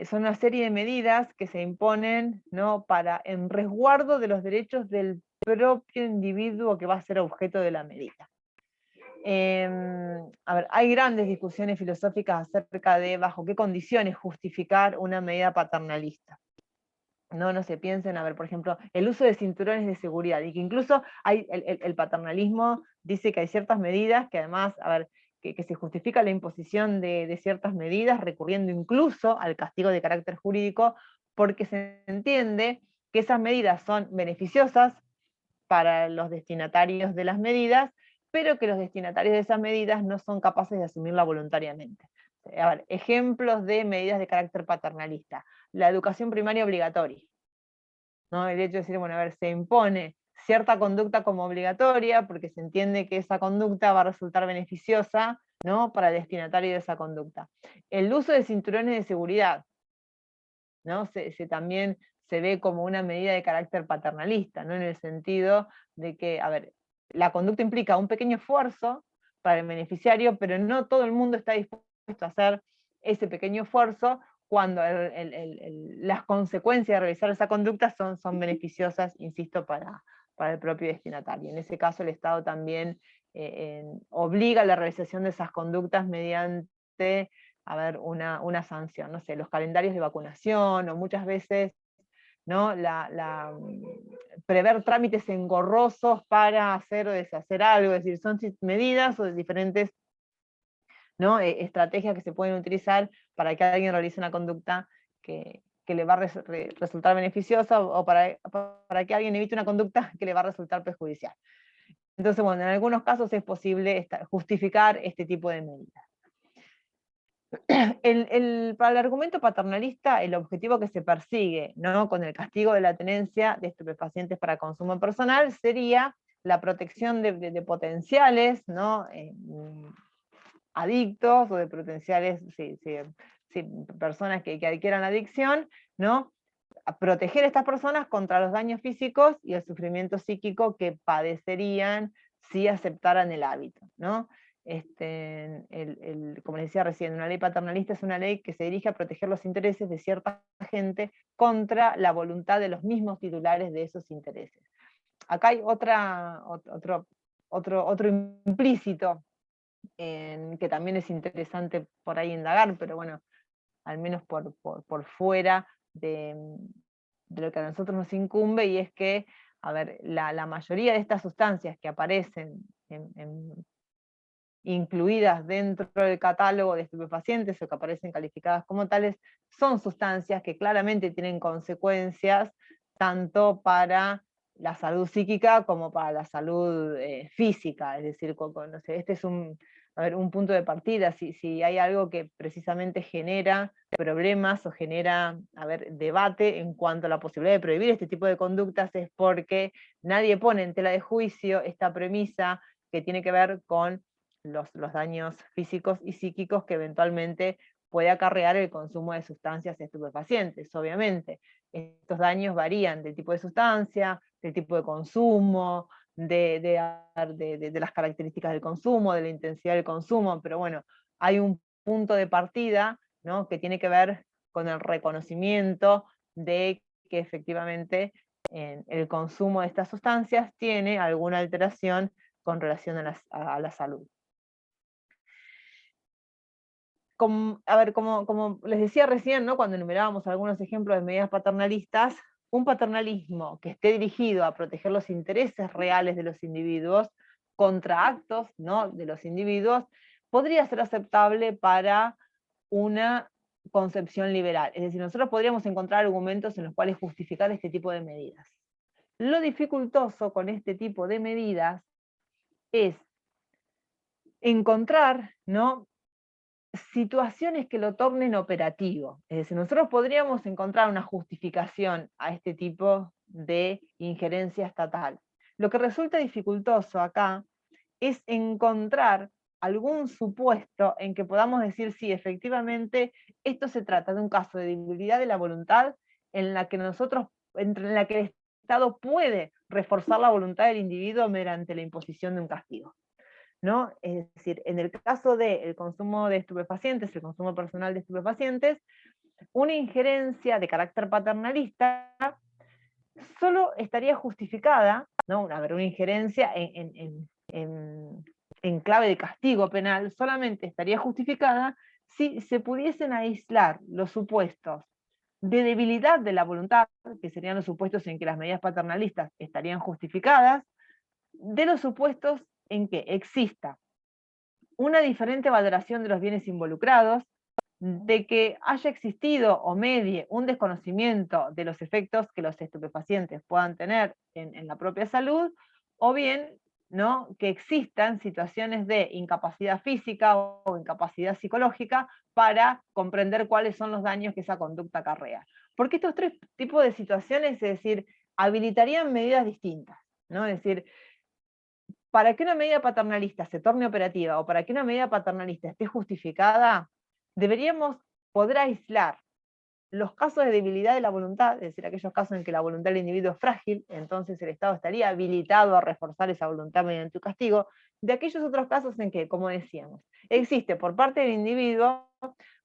son una serie de medidas que se imponen, ¿no?, en resguardo de los derechos del propio individuo que va a ser objeto de la medida. A ver, hay grandes discusiones filosóficas acerca de bajo qué condiciones justificar una medida paternalista. No se piensen, a ver, por ejemplo, el uso de cinturones de seguridad, y que incluso el paternalismo dice que hay ciertas medidas que además, a ver, que se justifica la imposición de ciertas medidas recurriendo incluso al castigo de carácter jurídico, porque se entiende que esas medidas son beneficiosas para los destinatarios de las medidas, pero que los destinatarios de esas medidas no son capaces de asumirla voluntariamente. A ver, ejemplos de medidas de carácter paternalista. La educación primaria obligatoria, ¿no? El hecho de decir, bueno, a ver, se impone cierta conducta como obligatoria porque se entiende que esa conducta va a resultar beneficiosa, ¿no?, para el destinatario de esa conducta. El uso de cinturones de seguridad, ¿no?, también se ve como una medida de carácter paternalista, ¿no?, en el sentido de que, a ver, la conducta implica un pequeño esfuerzo para el beneficiario, pero no todo el mundo está dispuesto a hacer ese pequeño esfuerzo cuando las consecuencias de realizar esa conducta son beneficiosas, insisto, para el propio destinatario. En ese caso, el Estado también obliga a la realización de esas conductas mediante, a ver, una sanción, no sé, los calendarios de vacunación, o muchas veces, ¿no?, prever trámites engorrosos para hacer o deshacer algo, es decir, son medidas o diferentes, ¿no?, estrategias que se pueden utilizar para que alguien realice una conducta que le va a resultar beneficiosa, o para que alguien evite una conducta que le va a resultar perjudicial. Entonces, bueno, en algunos casos es posible justificar este tipo de medidas. Para el argumento paternalista, el objetivo que se persigue, ¿no?, con el castigo de la tenencia de estupefacientes para consumo personal sería la protección de potenciales, ¿no?, adictos, o de potenciales personas que adquieran adicción, ¿no?, a proteger a estas personas contra los daños físicos y el sufrimiento psíquico que padecerían si aceptaran el hábito, ¿no? Como les decía recién, una ley paternalista es una ley que se dirige a proteger los intereses de cierta gente contra la voluntad de los mismos titulares de esos intereses. Acá hay otro implícito que también es interesante por ahí indagar, pero bueno, al menos por fuera de lo que a nosotros nos incumbe, y es que, a ver, la mayoría de estas sustancias que aparecen incluidas dentro del catálogo de estupefacientes, o que aparecen calificadas como tales, son sustancias que claramente tienen consecuencias tanto para la salud psíquica como para la salud física. Es decir, no sé, este es un punto de partida. Si hay algo que precisamente genera problemas o genera, debate en cuanto a la posibilidad de prohibir este tipo de conductas, es porque nadie pone en tela de juicio esta premisa que tiene que ver con los daños físicos y psíquicos que eventualmente puede acarrear el consumo de sustancias estupefacientes. Obviamente, estos daños varían del tipo de sustancia, del tipo de consumo, de las características del consumo, de la intensidad del consumo, pero bueno, hay un punto de partida, ¿no?, que tiene que ver con el reconocimiento de que efectivamente el consumo de estas sustancias tiene alguna alteración con relación a la salud. Como les decía recién, ¿no?, cuando enumerábamos algunos ejemplos de medidas paternalistas, un paternalismo que esté dirigido a proteger los intereses reales de los individuos contra actos, ¿no?, de los individuos, podría ser aceptable para una concepción liberal. Es decir, nosotros podríamos encontrar argumentos en los cuales justificar este tipo de medidas. Lo dificultoso con este tipo de medidas es encontrar, ¿no?, situaciones que lo tornen operativo. Es decir, nosotros podríamos encontrar una justificación a este tipo de injerencia estatal. Lo que resulta dificultoso acá es encontrar algún supuesto en que podamos decir, sí, efectivamente, esto se trata de un caso de debilidad de la voluntad en la que en la que el Estado puede reforzar la voluntad del individuo mediante la imposición de un castigo, ¿no? Es decir, en el caso del consumo de estupefacientes, el consumo personal de estupefacientes, una injerencia de carácter paternalista solo estaría justificada, ¿no? A ver, una injerencia en clave de castigo penal solamente estaría justificada si se pudiesen aislar los supuestos de debilidad de la voluntad, que serían los supuestos en que las medidas paternalistas estarían justificadas, de los supuestos en que exista una diferente valoración de los bienes involucrados, de que haya existido o medie un desconocimiento de los efectos que los estupefacientes puedan tener en la propia salud, o bien, ¿no?, que existan situaciones de incapacidad física o incapacidad psicológica para comprender cuáles son los daños que esa conducta acarrea. Porque estos tres tipos de situaciones, es decir, habilitarían medidas distintas, ¿no? Es decir, para que una medida paternalista se torne operativa o para que una medida paternalista esté justificada, deberíamos poder aislar los casos de debilidad de la voluntad, es decir, aquellos casos en que la voluntad del individuo es frágil, entonces el Estado estaría habilitado a reforzar esa voluntad mediante un castigo, de aquellos otros casos en que, como decíamos, existe por parte del individuo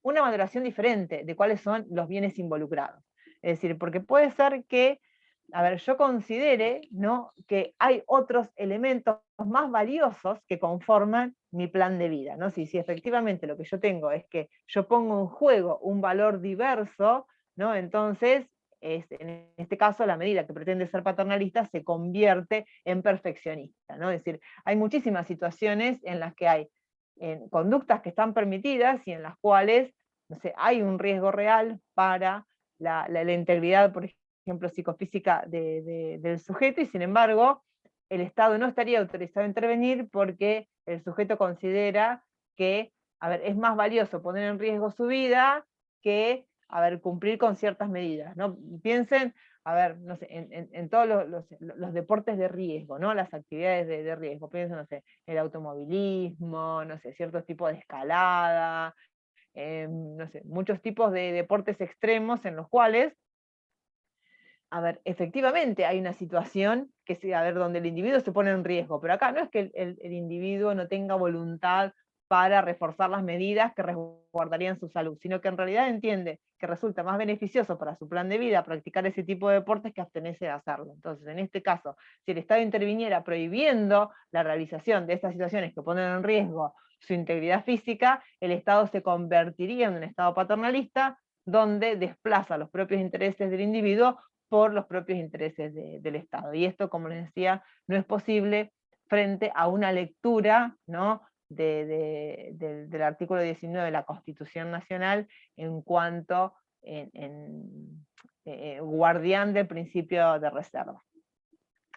una valoración diferente de cuáles son los bienes involucrados. Es decir, porque puede ser que, a ver, yo considere, ¿no?, que hay otros elementos más valiosos que conforman mi plan de vida, ¿no? Si efectivamente lo que yo tengo es que yo pongo en juego un valor diverso, ¿no?, entonces, en este caso, la medida que pretende ser paternalista se convierte en perfeccionista, ¿no? Es decir, hay muchísimas situaciones en las que hay conductas que están permitidas y en las cuales, no sé, hay un riesgo real para la integridad, por ejemplo, psicofísica del sujeto, y sin embargo, el Estado no estaría autorizado a intervenir porque el sujeto considera que, a ver, es más valioso poner en riesgo su vida que, a ver, cumplir con ciertas medidas, ¿no? Piensen, a ver, no sé, en todos los deportes de riesgo, ¿no?, las actividades de riesgo, piensen, no sé, el automovilismo, no sé, ciertos tipos de escalada, no sé, muchos tipos de deportes extremos en los cuales, a ver, efectivamente hay una situación que a ver, donde el individuo se pone en riesgo, pero acá no es que el individuo no tenga voluntad para reforzar las medidas que resguardarían su salud, sino que en realidad entiende que resulta más beneficioso para su plan de vida practicar ese tipo de deportes que abstenerse de hacerlo. Entonces, en este caso, si el Estado interviniera prohibiendo la realización de estas situaciones que ponen en riesgo su integridad física, el Estado se convertiría en un Estado paternalista donde desplaza los propios intereses del individuo por los propios intereses del Estado. Y esto, como les decía, no es posible frente a una lectura, ¿no?, del artículo 19 de la Constitución Nacional en cuanto guardián del principio de reserva.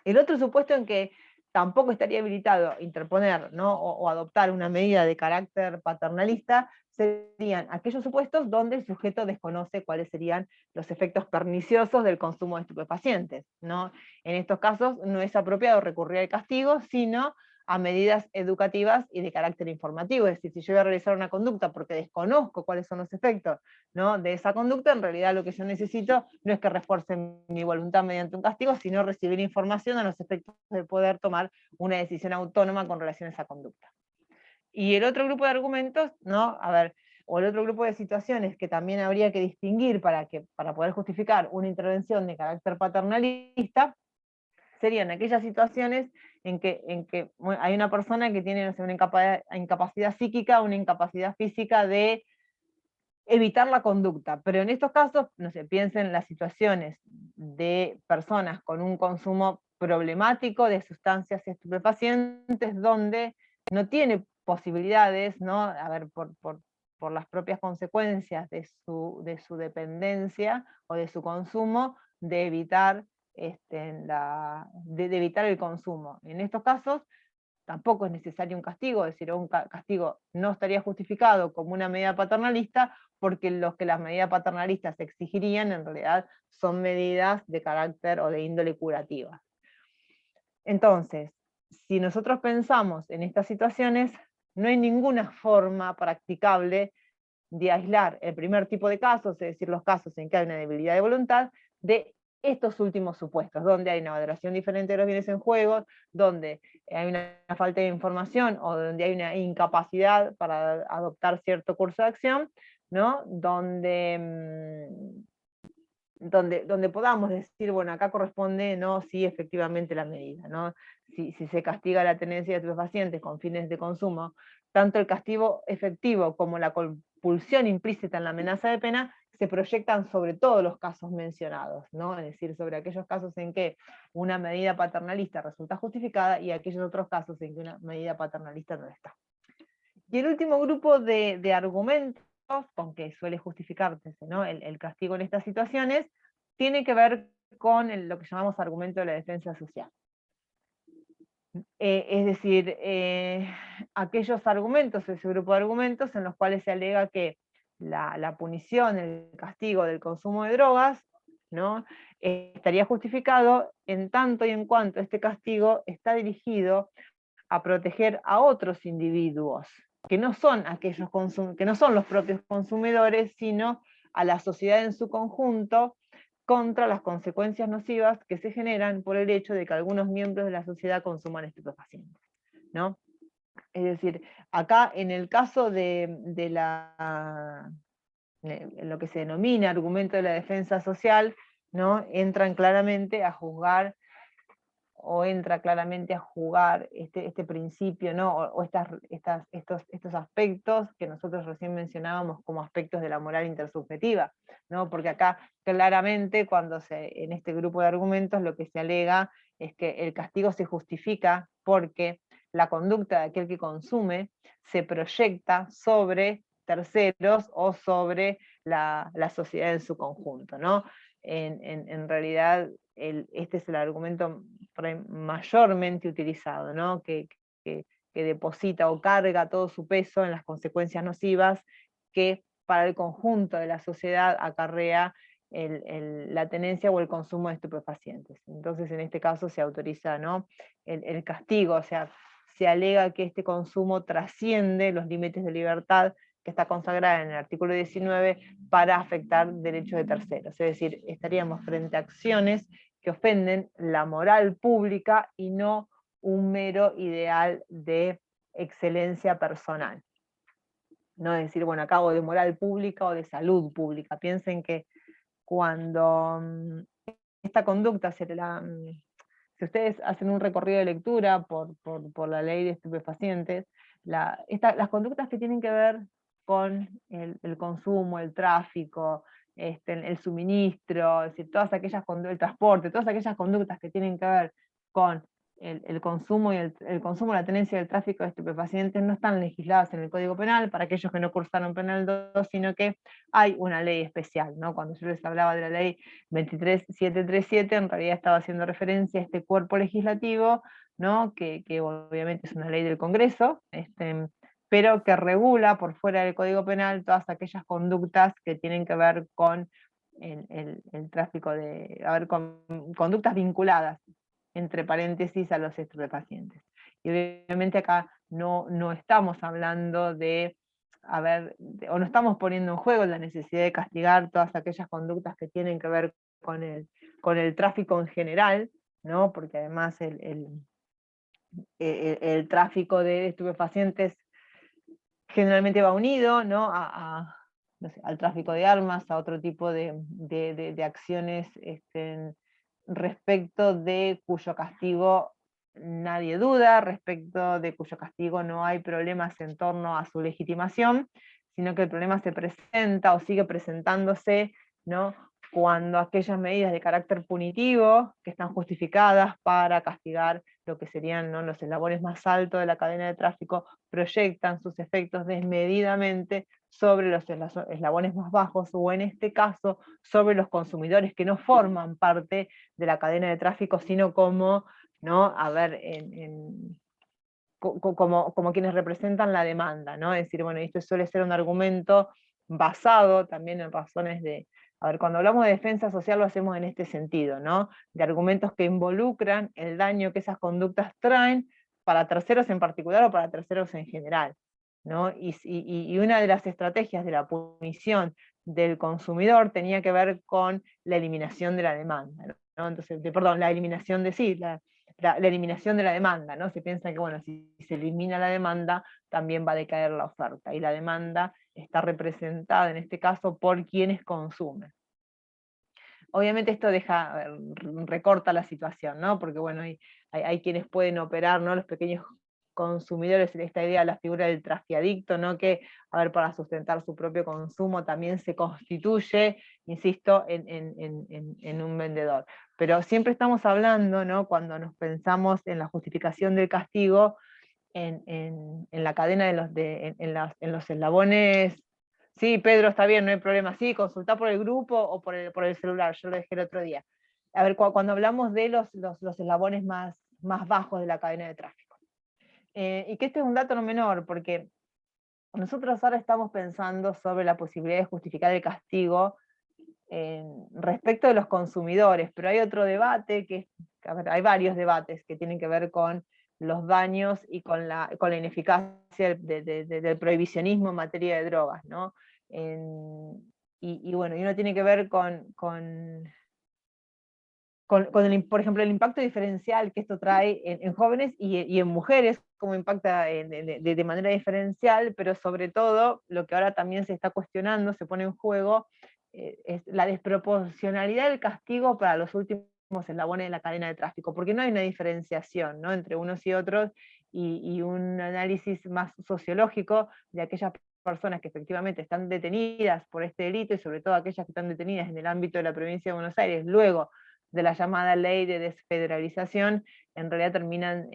El otro supuesto en que tampoco estaría habilitado interponer, ¿no?, o adoptar una medida de carácter paternalista serían aquellos supuestos donde el sujeto desconoce cuáles serían los efectos perniciosos del consumo de estupefacientes, ¿no? En estos casos no es apropiado recurrir al castigo, sino a medidas educativas y de carácter informativo. Es decir, si yo voy a realizar una conducta porque desconozco cuáles son los efectos, ¿no?, de esa conducta, en realidad lo que yo necesito no es que refuercen mi voluntad mediante un castigo, sino recibir información a los efectos de poder tomar una decisión autónoma con relación a esa conducta. Y el otro grupo de argumentos, ¿no? A ver, o el otro grupo de situaciones que también habría que distinguir para poder justificar una intervención de carácter paternalista, serían aquellas situaciones en que hay una persona que tiene, no sé, una incapacidad psíquica, una incapacidad física de evitar la conducta, pero en estos casos, no sé, piensen en las situaciones de personas con un consumo problemático de sustancias estupefacientes, donde no tiene posibilidades, ¿no? A ver, por las propias consecuencias de su dependencia o de su consumo, de evitar, de evitar el consumo. En estos casos, tampoco es necesario un castigo, es decir, un castigo no estaría justificado como una medida paternalista, porque los que las medidas paternalistas exigirían en realidad son medidas de carácter o de índole curativa. Entonces, si nosotros pensamos en estas situaciones, no hay ninguna forma practicable de aislar el primer tipo de casos, es decir, los casos en que hay una debilidad de voluntad, de estos últimos supuestos, donde hay una valoración diferente de los bienes en juego, donde hay una falta de información o donde hay una incapacidad para adoptar cierto curso de acción, ¿no? Donde podamos decir, bueno, acá corresponde, ¿no?, sí, efectivamente la medida, ¿no? Si se castiga la tenencia de estupefacientes con fines de consumo, tanto el castigo efectivo como la compulsión implícita en la amenaza de pena se proyectan sobre todos los casos mencionados, ¿no? Es decir, sobre aquellos casos en que una medida paternalista resulta justificada y aquellos otros casos en que una medida paternalista no está. Y el último grupo de argumentos con que suele justificarse, ¿no?, el castigo en estas situaciones, tiene que ver con lo que llamamos argumento de la defensa social. Es decir, aquellos argumentos, ese grupo de argumentos en los cuales se alega que la punición, el castigo del consumo de drogas, ¿no?, estaría justificado en tanto y en cuanto este castigo está dirigido a proteger a otros individuos, que no son que no son los propios consumidores, sino a la sociedad en su conjunto, contra las consecuencias nocivas que se generan por el hecho de que algunos miembros de la sociedad consuman estupefacientes, ¿no? Es decir, acá en el caso de lo que se denomina argumento de la defensa social, ¿no?, entran claramente a juzgar, o entra claramente a jugar este principio, ¿no?, o estos aspectos que nosotros recién mencionábamos como aspectos de la moral intersubjetiva, ¿no? Porque acá claramente en este grupo de argumentos lo que se alega es que el castigo se justifica porque la conducta de aquel que consume se proyecta sobre terceros o sobre la sociedad en su conjunto, ¿no? En realidad, este es el argumento mayormente utilizado, ¿no?, que deposita o carga todo su peso en las consecuencias nocivas que para el conjunto de la sociedad acarrea la tenencia o el consumo de estupefacientes. Entonces, en este caso se autoriza, ¿no?, el castigo, o sea, se alega que este consumo trasciende los límites de libertad que está consagrada en el artículo 19 para afectar derechos de terceros. Es decir, estaríamos frente a acciones que ofenden la moral pública y no un mero ideal de excelencia personal. No es decir, bueno, acabo de moral pública o de salud pública. Piensen que cuando esta conducta si ustedes hacen un recorrido de lectura por la ley de estupefacientes, las conductas que tienen que ver con el consumo, el tráfico, el suministro, es decir, todas aquellas el transporte, todas aquellas conductas que tienen que ver con el consumo y el consumo, la tenencia y el tráfico de estupefacientes no están legisladas en el Código Penal para aquellos que no cursaron Penal 2, sino que hay una ley especial, ¿no? Cuando yo les hablaba de la ley 23737, en realidad estaba haciendo referencia a este cuerpo legislativo, ¿no?, que obviamente es una ley del Congreso, pero que regula por fuera del Código Penal todas aquellas conductas que tienen que ver con el tráfico con conductas vinculadas, entre paréntesis, a los estupefacientes. Y obviamente acá no estamos hablando o no estamos poniendo en juego la necesidad de castigar todas aquellas conductas que tienen que ver con el tráfico en general, ¿no? Porque además el tráfico de estupefacientes generalmente va unido, ¿no? No sé, al tráfico de armas, a otro tipo de acciones respecto de cuyo castigo nadie duda, respecto de cuyo castigo no hay problemas en torno a su legitimación, sino que el problema se presenta o sigue presentándose, ¿no? Cuando aquellas medidas de carácter punitivo que están justificadas para castigar lo que serían, ¿no?, los eslabones más altos de la cadena de tráfico, proyectan sus efectos desmedidamente sobre los eslabones más bajos, o en este caso, sobre los consumidores que no forman parte de la cadena de tráfico, sino como, ¿no?, como quienes representan la demanda, ¿no? Es decir, bueno, esto suele ser un argumento basado también en razones cuando hablamos de defensa social lo hacemos en este sentido, ¿no? De argumentos que involucran el daño que esas conductas traen para terceros en particular o para terceros en general, ¿no? Y una de las estrategias de la punición del consumidor tenía que ver con la eliminación de la demanda, ¿no? Entonces, perdón, la eliminación de sí, la eliminación de la demanda, ¿no? Se piensa que, bueno, si se elimina la demanda, también va a decaer la oferta, y la demanda está representada en este caso por quienes consumen. Obviamente esto recorta la situación, ¿no? Porque bueno, hay quienes pueden operar, ¿no?, los pequeños consumidores, en esta idea de la figura del trafiadicto, ¿no?, que, para sustentar su propio consumo también se constituye, insisto, en un vendedor. Pero siempre estamos hablando, ¿no?, cuando nos pensamos en la justificación del castigo, en la cadena en los eslabones. Sí, Pedro, está bien, no hay problema. Sí, consultá por el grupo o por el celular, yo lo dejé el otro día. A ver, cuando hablamos de los eslabones más bajos de la cadena de tráfico. Y que este es un dato no menor, porque nosotros ahora estamos pensando sobre la posibilidad de justificar el castigo respecto de los consumidores, pero hay otro debate, hay varios debates que tienen que ver con los daños y con la ineficacia del prohibicionismo en materia de drogas, ¿no? Y bueno, y uno tiene que ver por ejemplo, el impacto diferencial que esto trae en jóvenes y en mujeres, cómo impacta de manera diferencial, pero sobre todo lo que ahora también se está cuestionando, se pone en juego, es la desproporcionalidad del castigo para los últimos eslabones de la cadena de tráfico, porque no hay una diferenciación, ¿no?, entre unos y otros, y un análisis más sociológico de aquellas personas que efectivamente están detenidas por este delito, y sobre todo aquellas que están detenidas en el ámbito de la provincia de Buenos Aires, luego de la llamada ley de desfederalización, en realidad terminan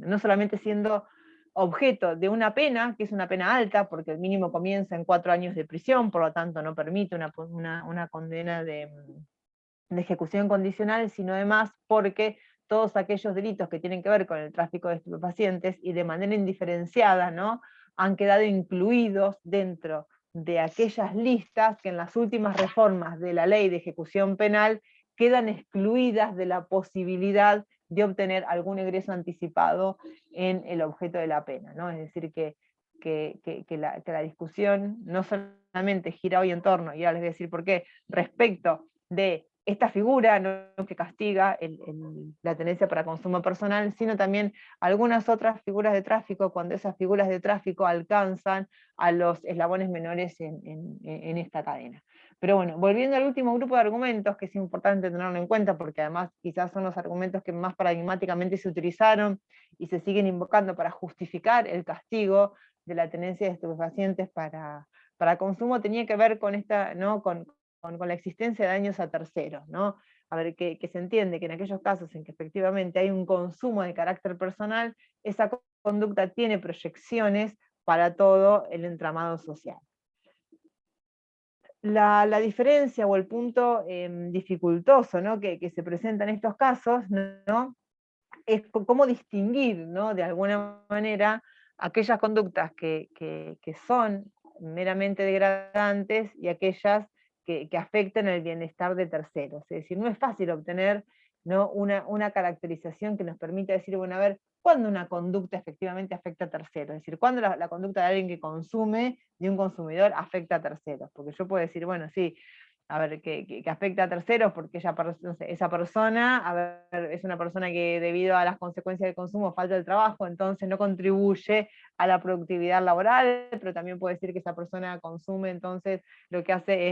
no solamente siendo objeto de una pena, que es una pena alta, porque el mínimo comienza en 4 años de prisión, por lo tanto no permite una condena de ejecución condicional, sino además porque todos aquellos delitos que tienen que ver con el tráfico de estupefacientes, y de manera indiferenciada, ¿no?, han quedado incluidos dentro de aquellas listas que en las últimas reformas de la ley de ejecución penal quedan excluidas de la posibilidad de obtener algún egreso anticipado en el objeto de la pena, ¿no? Es decir, que la discusión no solamente gira hoy en torno, y ahora les voy a decir por qué, respecto de esta figura, ¿no?, que castiga la tenencia para consumo personal, sino también algunas otras figuras de tráfico, cuando esas figuras de tráfico alcanzan a los eslabones menores en esta cadena. Pero bueno, volviendo al último grupo de argumentos, que es importante tenerlo en cuenta, porque además quizás son los argumentos que más paradigmáticamente se utilizaron y se siguen invocando para justificar el castigo de la tenencia de estupefacientes para consumo, tenía que ver con esta, ¿no?, con la existencia de daños a terceros, ¿no? A ver, que se entiende que en aquellos casos en que efectivamente hay un consumo de carácter personal, esa conducta tiene proyecciones para todo el entramado social. La diferencia o el punto dificultoso, ¿no?, que se presenta en estos casos, ¿no?, es cómo distinguir, ¿no?, de alguna manera aquellas conductas que son meramente degradantes y aquellas que afectan el bienestar de terceros. Es decir, no es fácil obtener ¿no? Una caracterización que nos permita decir, bueno, a ver, ¿cuándo una conducta efectivamente afecta a terceros? Es decir, ¿cuándo la conducta de alguien que consume, de un consumidor, afecta a terceros? Porque yo puedo decir, bueno, sí, a ver, que afecta a terceros porque no sé, esa persona, a ver, es una persona que debido a las consecuencias del consumo falta el trabajo, entonces no contribuye a la productividad laboral, pero también puede decir que esa persona consume, entonces lo que hace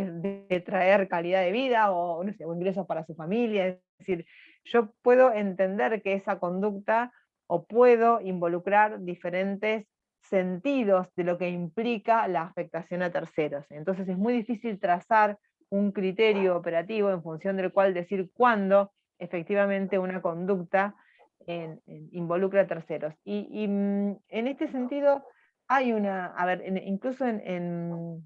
es traer calidad de vida o, no sé, o ingresos para su familia. Es decir, yo puedo entender que esa conducta, o puedo involucrar diferentes sentidos de lo que implica la afectación a terceros. Entonces es muy difícil trazar un criterio operativo en función del cual decir cuándo efectivamente una conducta involucra a terceros. En este sentido hay a ver, incluso en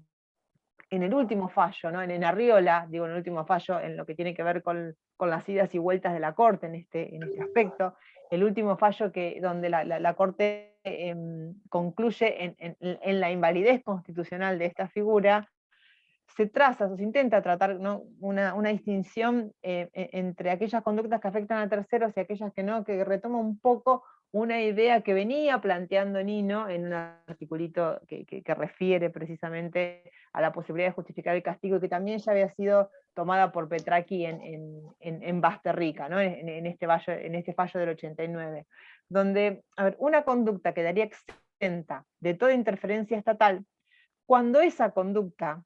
el último fallo, ¿no? en Arriola, digo en el último fallo, en lo que tiene que ver con las idas y vueltas de la Corte en este aspecto, el último fallo donde la Corte concluye en la invalidez constitucional de esta figura, se traza o se intenta tratar, ¿no? una distinción entre aquellas conductas que afectan a terceros y aquellas que no, que retoma un poco una idea que venía planteando Nino en un articulito que refiere precisamente a la posibilidad de justificar el castigo, y que también ya había sido tomada por Petracchi en Basterrica, ¿no? en este fallo del 89, donde, a ver, una conducta quedaría exenta de toda interferencia estatal cuando esa conducta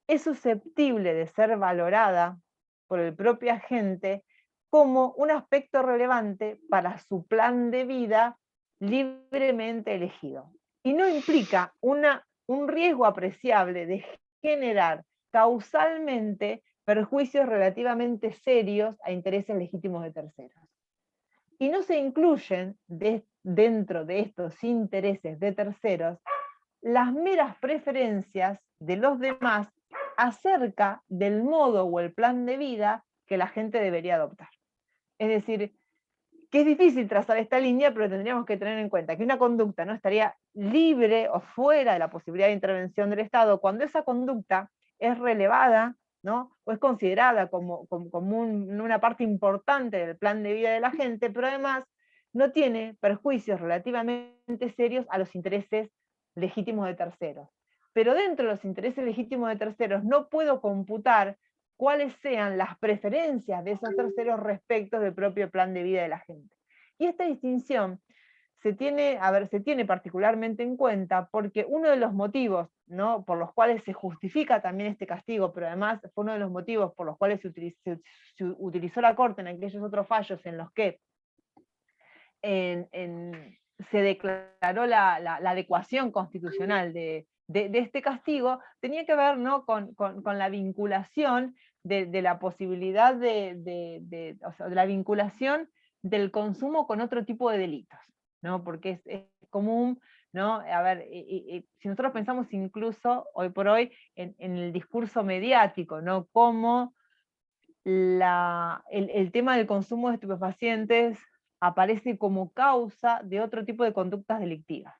es susceptible de ser valorada por el propio agente como un aspecto relevante para su plan de vida libremente elegido. Y no implica un riesgo apreciable de generar causalmente perjuicios relativamente serios a intereses legítimos de terceros. Y no se incluyen dentro de estos intereses de terceros las meras preferencias de los demás acerca del modo o el plan de vida que la gente debería adoptar. Es decir, que es difícil trazar esta línea, pero tendríamos que tener en cuenta que una conducta no estaría libre o fuera de la posibilidad de intervención del Estado cuando esa conducta es relevada, ¿no? O es considerada como una parte importante del plan de vida de la gente, pero además no tiene perjuicios relativamente serios a los intereses legítimos de terceros. Pero dentro de los intereses legítimos de terceros no puedo computar cuáles sean las preferencias de esos terceros respecto del propio plan de vida de la gente. Y esta distinción se tiene particularmente en cuenta porque uno de los motivos, ¿no? por los cuales se justifica también este castigo, pero además fue uno de los motivos por los cuales se utilizó la Corte en aquellos otros fallos en los que se declaró la adecuación constitucional de este castigo, tenía que ver, ¿no? con la vinculación de la posibilidad o sea, de la vinculación del consumo con otro tipo de delitos, ¿no? Porque es común, ¿no? A ver, si nosotros pensamos incluso hoy por hoy en el discurso mediático, ¿no? Cómo el tema del consumo de estupefacientes aparece como causa de otro tipo de conductas delictivas,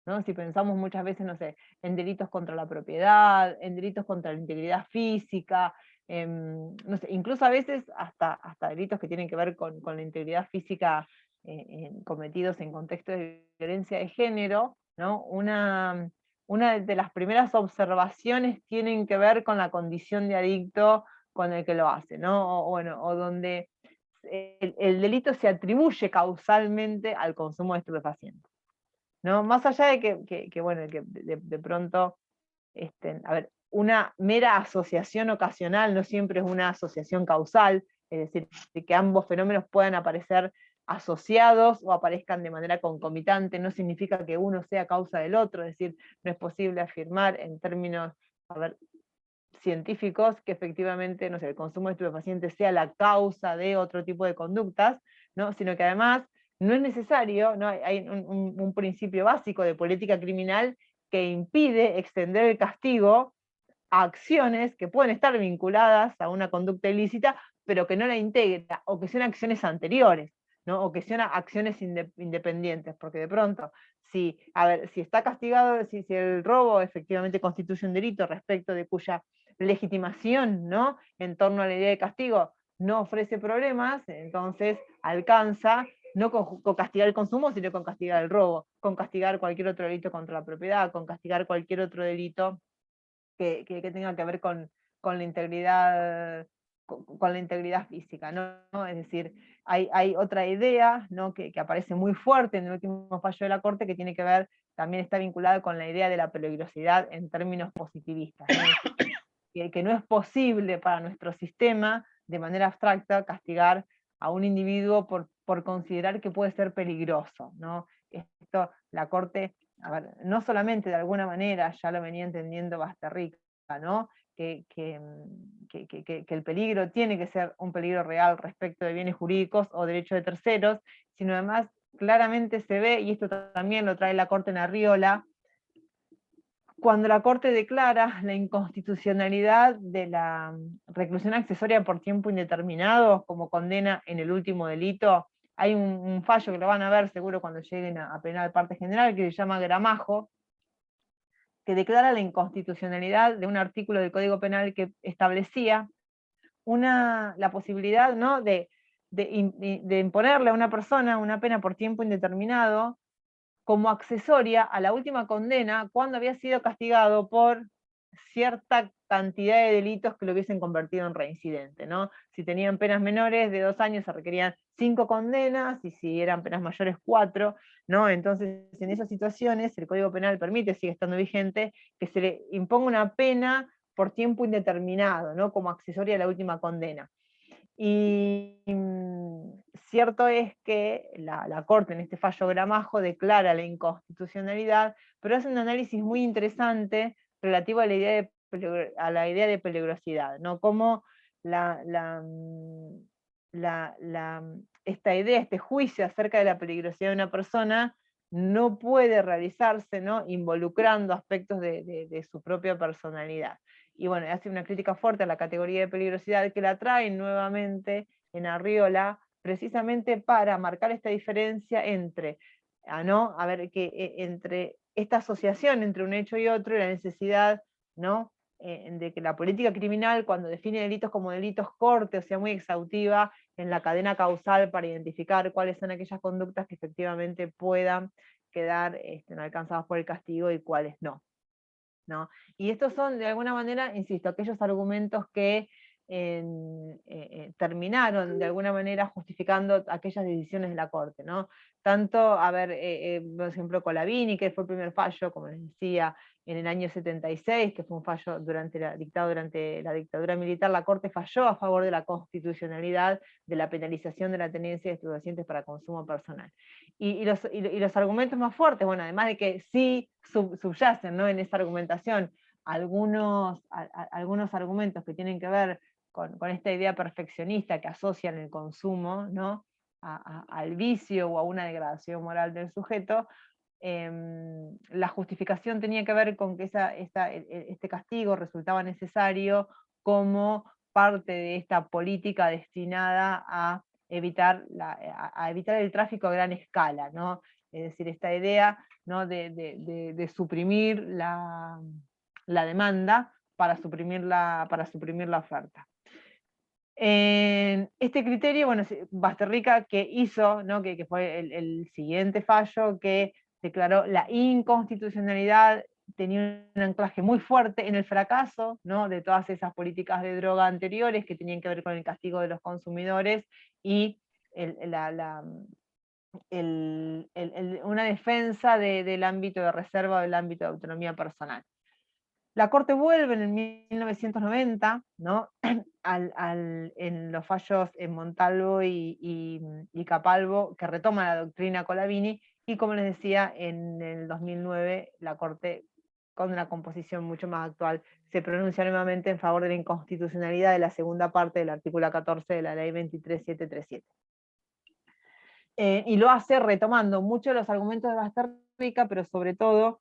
¿no? Si pensamos muchas veces, no sé, en delitos contra la propiedad, en delitos contra la integridad física, no sé, incluso a veces hasta delitos que tienen que ver con la integridad física cometidos en contextos de violencia de género, ¿no? Una de las primeras observaciones tienen que ver con la condición de adicto con el que lo hace, ¿no? O donde el delito se atribuye causalmente al consumo de estupefacientes, ¿no? Más allá de que bueno, que de pronto, a ver, una mera asociación ocasional no siempre es una asociación causal, es decir, de que ambos fenómenos puedan aparecer asociados o aparezcan de manera concomitante, no significa que uno sea causa del otro, es decir, no es posible afirmar en términos, a ver, científicos que efectivamente, no sé, el consumo de estupefacientes sea la causa de otro tipo de conductas, ¿no? Sino que además no es necesario, ¿no? Hay un principio básico de política criminal que impide extender el castigo a acciones que pueden estar vinculadas a una conducta ilícita, pero que no la integra, o que sean acciones anteriores, ¿no? O que sean acciones independientes, porque de pronto, si está castigado, si el robo efectivamente constituye un delito respecto de cuya legitimación, ¿no? en torno a la idea de castigo no ofrece problemas, entonces alcanza no con castigar el consumo, sino con castigar el robo, con castigar cualquier otro delito contra la propiedad, con castigar cualquier otro delito que tenga que ver con la integridad, con la integridad física, ¿no? Es decir, hay otra idea, ¿no? que aparece muy fuerte en el último fallo de la Corte, que tiene que ver, también está vinculada con la idea de la peligrosidad en términos positivistas, ¿no? Que no es posible para nuestro sistema, de manera abstracta, castigar a un individuo por considerar que puede ser peligroso, ¿no? Esto, la Corte, a ver, no solamente de alguna manera, ya lo venía entendiendo Basterrica, ¿no? Que el peligro tiene que ser un peligro real respecto de bienes jurídicos o derechos de terceros, sino además claramente se ve, y esto también lo trae la Corte en Arriola, cuando la Corte declara la inconstitucionalidad de la reclusión accesoria por tiempo indeterminado como condena en el último delito. Hay un fallo que lo van a ver seguro cuando lleguen a penal parte general, que se llama Gramajo, que declara la inconstitucionalidad de un artículo del Código Penal que establecía la posibilidad, ¿no? de imponerle a una persona una pena por tiempo indeterminado como accesoria a la última condena cuando había sido castigado por cierta cantidad de delitos que lo hubiesen convertido en reincidente, ¿no? Si tenían penas menores de 2 años se requerían 5 condenas, y si eran penas mayores 4, ¿no? Entonces, en esas situaciones, el Código Penal permite, sigue estando vigente, que se le imponga una pena por tiempo indeterminado, ¿no? Como accesoria a la última condena. Y cierto es que la Corte en este fallo Gramajo declara la inconstitucionalidad, pero hace un análisis muy interesante relativo a la idea de peligrosidad, ¿no? Cómo esta idea, este juicio acerca de la peligrosidad de una persona no puede realizarse, ¿no? Involucrando aspectos de su propia personalidad. Y bueno, hace una crítica fuerte a la categoría de peligrosidad, que la traen nuevamente en Arriola, precisamente para marcar esta diferencia entre, entre esta asociación entre un hecho y otro, y la necesidad, ¿no? De que la política criminal, cuando define delitos como delitos corte, o sea, muy exhaustiva en la cadena causal para identificar cuáles son aquellas conductas que efectivamente puedan quedar no alcanzadas por el castigo y cuáles no, ¿no? Y estos son, de alguna manera, insisto, aquellos argumentos que terminaron de alguna manera justificando aquellas decisiones de la Corte, ¿no? Tanto, por ejemplo, Colavini, que fue el primer fallo, como les decía, en el año 76, que fue un fallo durante la dictadura militar, la Corte falló a favor de la constitucionalidad de la penalización de la tenencia de estupefacientes para consumo personal. Y los argumentos más fuertes, bueno, además de que sí subyacen, ¿no? En esa argumentación algunos argumentos que tienen que ver con esta idea perfeccionista que asocian el consumo, ¿no? al vicio o a una degradación moral del sujeto, la justificación tenía que ver con que este castigo resultaba necesario como parte de esta política destinada a evitar el tráfico a gran escala, ¿no? Es decir, esta idea, ¿no? de suprimir la demanda para suprimir la oferta. Este criterio, bueno, Basterrica, que hizo, ¿no? que fue el siguiente fallo, que declaró la inconstitucionalidad, tenía un anclaje muy fuerte en el fracaso, ¿no? de todas esas políticas de droga anteriores que tenían que ver con el castigo de los consumidores y una defensa del ámbito de reserva o del ámbito de autonomía personal. La Corte vuelve en el 1990, ¿no? En los fallos en Montalvo y Capalvo, que retoma la doctrina Colavini, y como les decía, en el 2009 la Corte, con una composición mucho más actual, se pronuncia nuevamente en favor de la inconstitucionalidad de la segunda parte del artículo 14 de la ley 23737. Y lo hace retomando muchos de los argumentos de Basterrica, pero sobre todo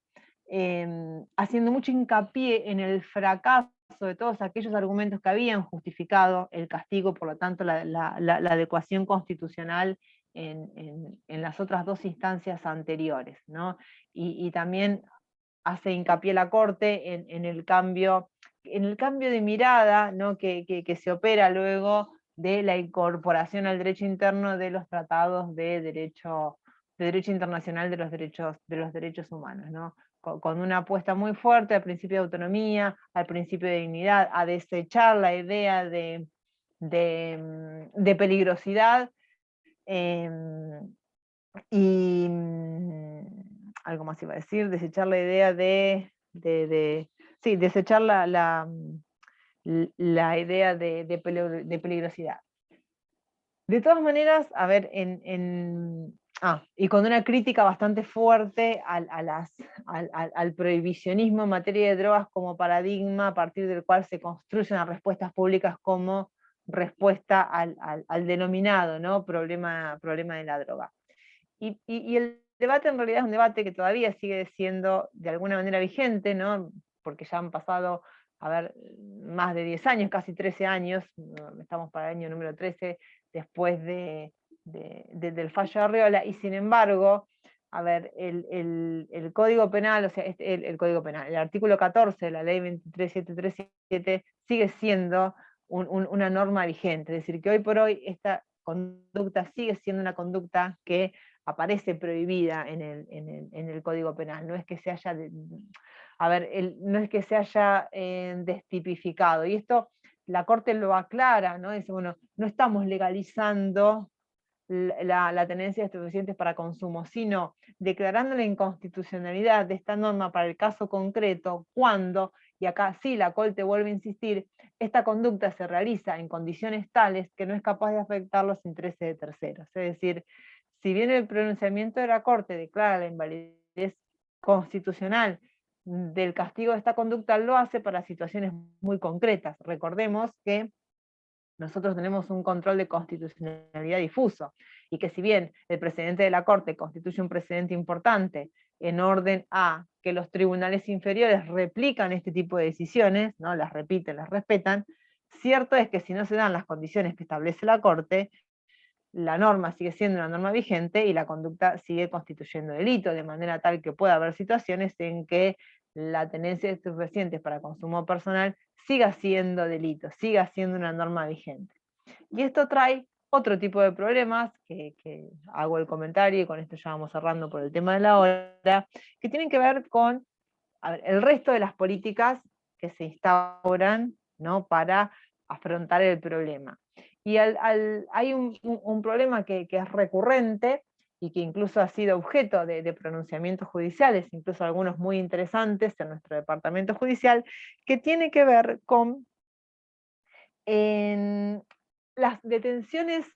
haciendo mucho hincapié en el fracaso de todos aquellos argumentos que habían justificado el castigo, por lo tanto la adecuación constitucional en las otras dos instancias anteriores, ¿no? Y también hace hincapié la Corte en el cambio de mirada, ¿no? que se opera luego de la incorporación al derecho interno de los tratados de derecho internacional de los derechos humanos, ¿no? Con una apuesta muy fuerte al principio de autonomía, al principio de dignidad, a desechar la idea de peligrosidad, y algo más iba a decir, desechar la idea sí, desechar la idea de peligrosidad. De todas maneras, a ver, y con una crítica bastante fuerte al prohibicionismo en materia de drogas como paradigma a partir del cual se construyen las respuestas públicas como respuesta al denominado, ¿no? problema de la droga. Y el debate en realidad es un debate que todavía sigue siendo de alguna manera vigente, ¿no? Porque ya han pasado, a ver, más de 10 años, casi 13 años, estamos para el año número 13, después del fallo de Arriola, y sin embargo, a ver, el Código Penal, o sea, el Código Penal, el artículo 14 de la ley 23737 sigue siendo una norma vigente, es decir, que hoy por hoy esta conducta sigue siendo una conducta que aparece prohibida en el Código Penal, no es que se haya, no es que se haya destipificado, y esto la Corte lo aclara, ¿no? Dice, bueno, no estamos legalizando la tenencia de estupefacientes para consumo, sino declarando la inconstitucionalidad de esta norma para el caso concreto, cuando, y acá sí la Corte vuelve a insistir, esta conducta se realiza en condiciones tales que no es capaz de afectar los intereses de terceros. Es decir, si bien el pronunciamiento de la Corte declara la invalidez constitucional del castigo de esta conducta, lo hace para situaciones muy concretas. Recordemos que nosotros tenemos un control de constitucionalidad difuso, y que si bien el presidente de la Corte constituye un precedente importante en orden a que los tribunales inferiores replican este tipo de decisiones, ¿no? Las repiten, las respetan, cierto es que si no se dan las condiciones que establece la Corte, la norma sigue siendo una norma vigente y la conducta sigue constituyendo delito, de manera tal que pueda haber situaciones en que la tenencia de estupefacientes para consumo personal siga siendo delito, siga siendo una norma vigente. Y esto trae otro tipo de problemas, que hago el comentario, y con esto ya vamos cerrando por el tema de la hora, que tienen que ver con el resto de las políticas que se instauran, ¿no? Para afrontar el problema. Y hay un problema que es recurrente y que incluso ha sido objeto de pronunciamientos judiciales, incluso algunos muy interesantes en nuestro departamento judicial, que tiene que ver con las detenciones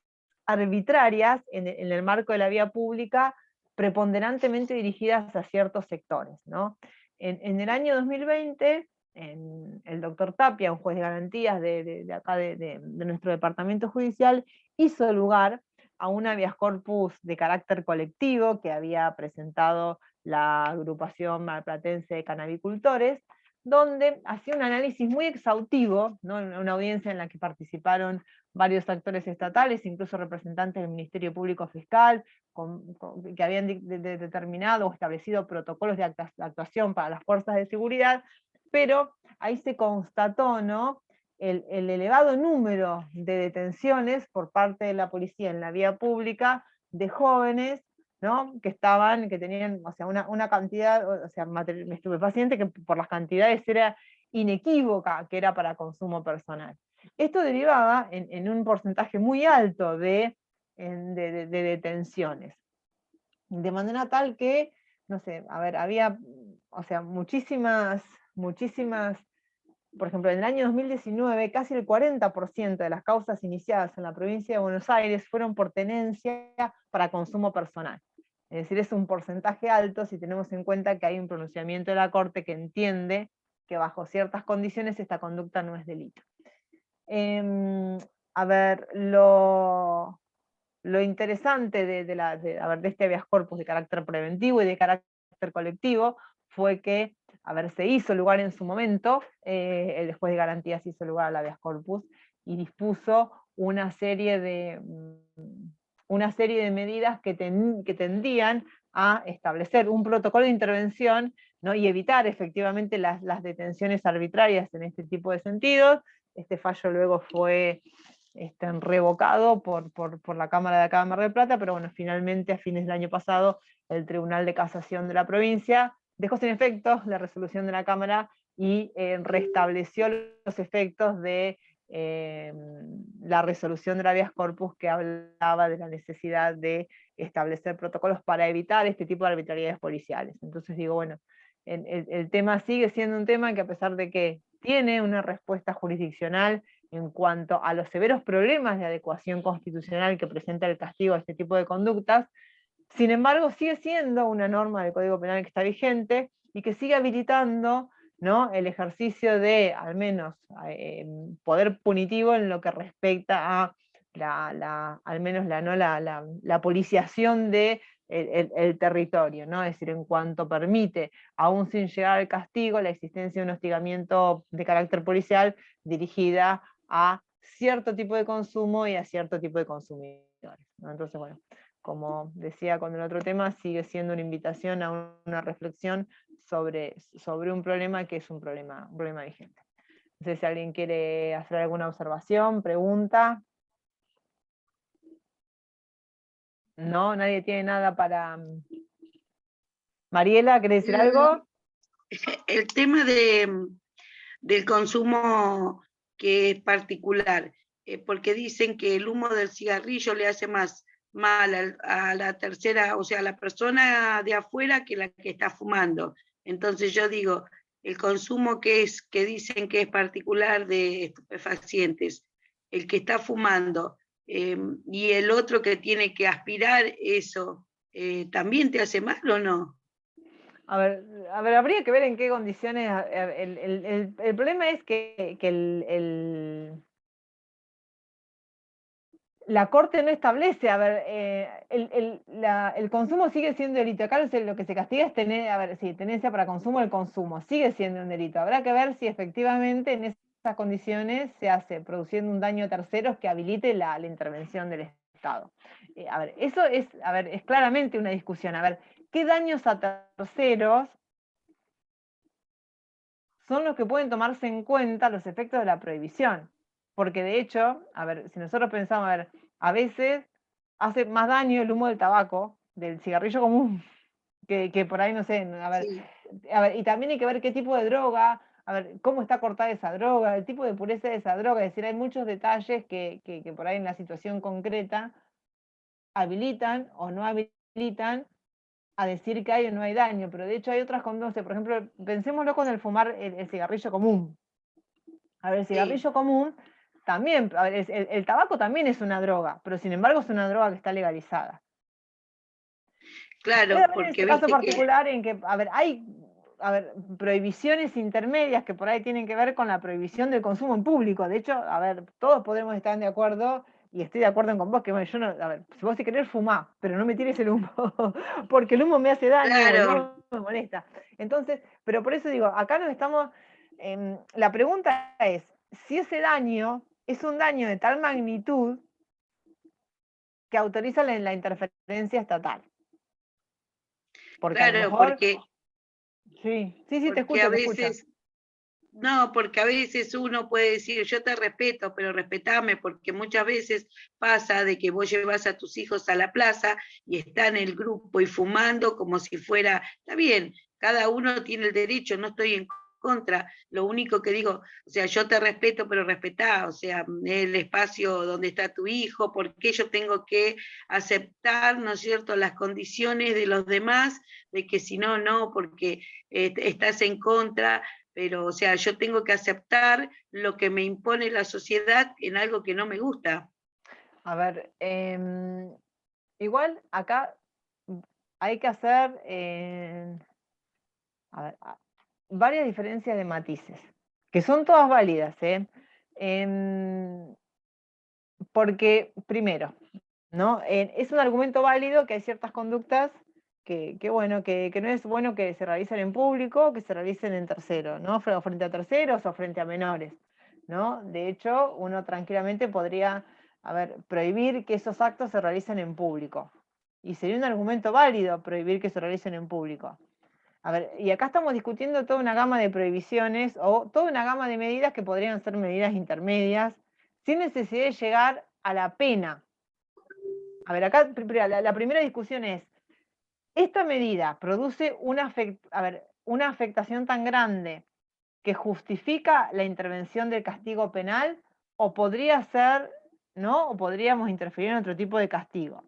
arbitrarias en el marco de la vía pública, preponderantemente dirigidas a ciertos sectores, ¿no? En el año 2020, el doctor Tapia, un juez de garantías de acá de nuestro departamento judicial, hizo lugar a un habeas corpus de carácter colectivo que había presentado la agrupación marplatense de canabicultores, donde hacía un análisis muy exhaustivo, ¿no? Una audiencia en la que participaron varios actores estatales, incluso representantes del Ministerio Público Fiscal, que habían determinado o establecido protocolos de actuación para las fuerzas de seguridad, pero ahí se constató, ¿no? el elevado número de detenciones por parte de la policía en la vía pública de jóvenes, ¿no? que tenían, o sea, una cantidad, o sea, estupefaciente que por las cantidades era inequívoca que era para consumo personal. Esto derivaba en un porcentaje muy alto de detenciones. De manera tal que, no sé, a ver, había, o sea, muchísimas, por ejemplo, en el año 2019, casi el 40% de las causas iniciadas en la provincia de Buenos Aires fueron por tenencia para consumo personal. Es decir, es un porcentaje alto si tenemos en cuenta que hay un pronunciamiento de la Corte que entiende que bajo ciertas condiciones esta conducta no es delito. A ver, lo interesante de este habeas corpus de carácter preventivo y de carácter colectivo fue que, a ver, se hizo lugar en su momento, el juez de garantías hizo lugar al habeas corpus y dispuso una serie de medidas que tendían a establecer un protocolo de intervención, ¿no? y evitar efectivamente las detenciones arbitrarias en este tipo de sentidos. Este fallo luego fue revocado por la Cámara de acá de Mar del Plata, pero bueno, finalmente a fines del año pasado el Tribunal de Casación de la provincia dejó sin efecto la resolución de la Cámara y restableció los efectos de la resolución de la habeas corpus que hablaba de la necesidad de establecer protocolos para evitar este tipo de arbitrariedades policiales. Entonces digo, bueno, el tema sigue siendo un tema que, a pesar de que tiene una respuesta jurisdiccional en cuanto a los severos problemas de adecuación constitucional que presenta el castigo a este tipo de conductas, sin embargo sigue siendo una norma del Código Penal que está vigente y que sigue habilitando, ¿no?, el ejercicio de, al menos, poder punitivo en lo que respecta a al menos la policiación de el territorio, ¿no? Es decir, en cuanto permite, aún sin llegar al castigo, la existencia de un hostigamiento de carácter policial dirigida a cierto tipo de consumo y a cierto tipo de consumidores, ¿no? Entonces, bueno, como decía con el otro tema, sigue siendo una invitación a una reflexión sobre un problema que es un problema vigente. No sé si alguien quiere hacer alguna observación, pregunta. No, nadie tiene nada para... Mariela, ¿querés decir algo? El tema del consumo que es particular, porque dicen que el humo del cigarrillo le hace más mal a la tercera, o sea, a la persona de afuera que la que está fumando. Entonces yo digo, el consumo que dicen que es particular de estupefacientes, el que está fumando, y el otro que tiene que aspirar eso, ¿también te hace mal o no? A ver, habría que ver en qué condiciones. El problema es que la Corte no establece, a ver, el consumo sigue siendo delito. Acá lo que se castiga es tenencia para consumo, el consumo sigue siendo un delito. Habrá que ver si efectivamente en esas condiciones se hace produciendo un daño a terceros que habilite la intervención del Estado. A ver, eso es claramente una discusión. A ver, ¿qué daños a terceros son los que pueden tomarse en cuenta los efectos de la prohibición? Porque de hecho, a ver, si nosotros pensamos, a veces hace más daño el humo del tabaco, del cigarrillo común, que por ahí, no sé, Sí. y también hay que ver qué tipo de droga, a ver, cómo está cortada esa droga, el tipo de pureza de esa droga, es decir, hay muchos detalles que por ahí en la situación concreta habilitan o no habilitan a decir que hay o no hay daño, pero de hecho hay otras conductas, por ejemplo, pensémoslo con el fumar el cigarrillo común. A ver, el cigarrillo común también, a ver, el tabaco también es una droga, pero sin embargo es una droga que está legalizada. Claro, Puede haber en porque este caso viste particular en que, a ver, hay prohibiciones intermedias que por ahí tienen que ver con la prohibición del consumo en público. De hecho, a ver, todos podemos estar de acuerdo, y estoy de acuerdo con vos, que bueno, yo no, a ver, si vos querés fumar, pero no me tires el humo, porque el humo me hace daño, el claro, humo me molesta. Entonces, pero por eso digo, acá nos estamos, la pregunta es, si ese daño es un daño de tal magnitud que autoriza la interferencia estatal. Porque a lo claro, mejor... porque Sí, te porque escucho, a te escucho. veces, no, porque a veces uno puede decir, yo te respeto, pero respetame, porque muchas veces pasa de que vos llevas a tus hijos a la plaza y están el grupo y fumando como si fuera, está bien, cada uno tiene el derecho, no estoy en contra, lo único que digo, o sea, yo te respeto, pero respetá, o sea, el espacio donde está tu hijo, porque yo tengo que aceptar, ¿no es cierto?, las condiciones de los demás, de que si no, no, porque estás en contra, pero, o sea, yo tengo que aceptar lo que me impone la sociedad en algo que no me gusta. A ver, igual acá hay que hacer a ver, varias diferencias de matices, que son todas válidas, porque, primero, ¿no? Es un argumento válido que hay ciertas conductas bueno, que no es bueno que se realicen en público, que se realicen en tercero, ¿no? Frente a terceros o frente a menores, ¿no? De hecho, uno tranquilamente podría, prohibir que esos actos se realicen en público. Y sería un argumento válido prohibir que se realicen en público. A ver, y acá estamos discutiendo toda una gama de prohibiciones o toda una gama de medidas que podrían ser medidas intermedias, sin necesidad de llegar a la pena. A ver, acá la primera discusión es, ¿esta medida produce una afectación tan grande que justifica la intervención del castigo penal, o podría ser, ¿no? O podríamos interferir en otro tipo de castigo?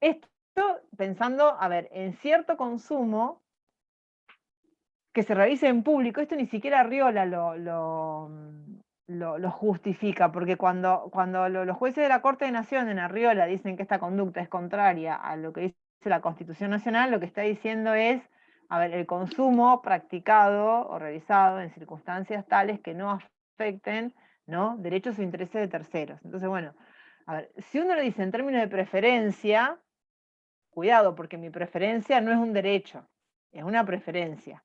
Esto pensando, a ver, en cierto consumo que se realice en público. Esto ni siquiera Arriola lo justifica, porque cuando los jueces de la Corte de Nación en Arriola dicen que esta conducta es contraria a lo que dice la Constitución Nacional, lo que está diciendo es, a ver, el consumo practicado o realizado en circunstancias tales que no afecten, ¿no?, derechos o intereses de terceros. Entonces, bueno, a ver, si uno lo dice en términos de preferencia, cuidado, porque mi preferencia no es un derecho, es una preferencia.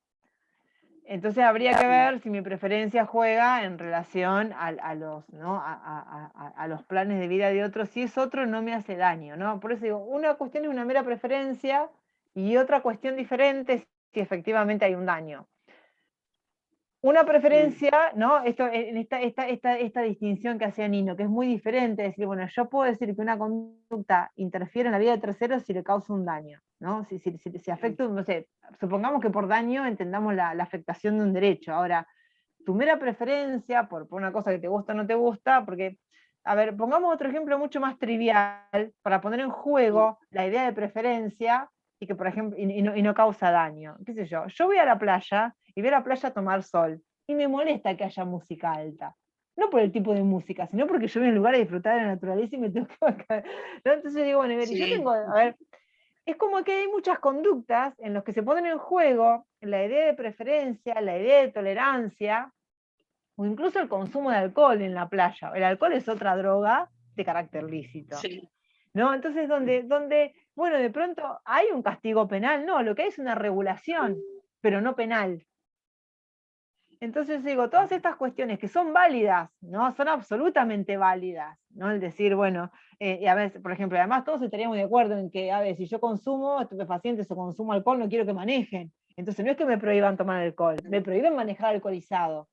Entonces habría que ver si mi preferencia juega en relación a los, ¿no?, a los planes de vida de otros. Si es otro, no me hace daño, ¿no? Por eso digo, una cuestión es una mera preferencia y otra cuestión diferente es si efectivamente hay un daño. Una preferencia, ¿no? Esto, en esta distinción que hacía Nino, que es muy diferente, es decir, bueno, yo puedo decir que una conducta interfiere en la vida de terceros si le causa un daño, ¿no? Si afecta, no sé, supongamos que por daño entendamos la afectación de un derecho. Ahora, tu mera preferencia, por una cosa que te gusta o no te gusta, porque, a ver, pongamos otro ejemplo mucho más trivial, para poner en juego la idea de preferencia, y que, por ejemplo, y no causa daño. ¿Qué sé yo? Yo voy a la playa y voy a la playa a tomar sol, y me molesta que haya música alta. No por el tipo de música, sino porque yo voy a un lugar a disfrutar de la naturaleza y me tengo que bajar, ¿no? Entonces digo, bueno, yo tengo, a ver, es como que hay muchas conductas en las que se ponen en juego la idea de preferencia, la idea de tolerancia, o incluso el consumo de alcohol en la playa. El alcohol es otra droga de carácter lícito. Sí. ¿No? Entonces, donde, bueno, de pronto hay un castigo penal, no, lo que hay es una regulación, pero no penal. Entonces digo, todas estas cuestiones que son válidas, ¿no? Son absolutamente válidas, ¿no? El decir, bueno, y a veces, por ejemplo, además todos estaríamos de acuerdo en que, a ver, si yo consumo estupefacientes o consumo alcohol, no quiero que manejen. Entonces no es que me prohíban tomar alcohol, me prohíben manejar alcoholizado.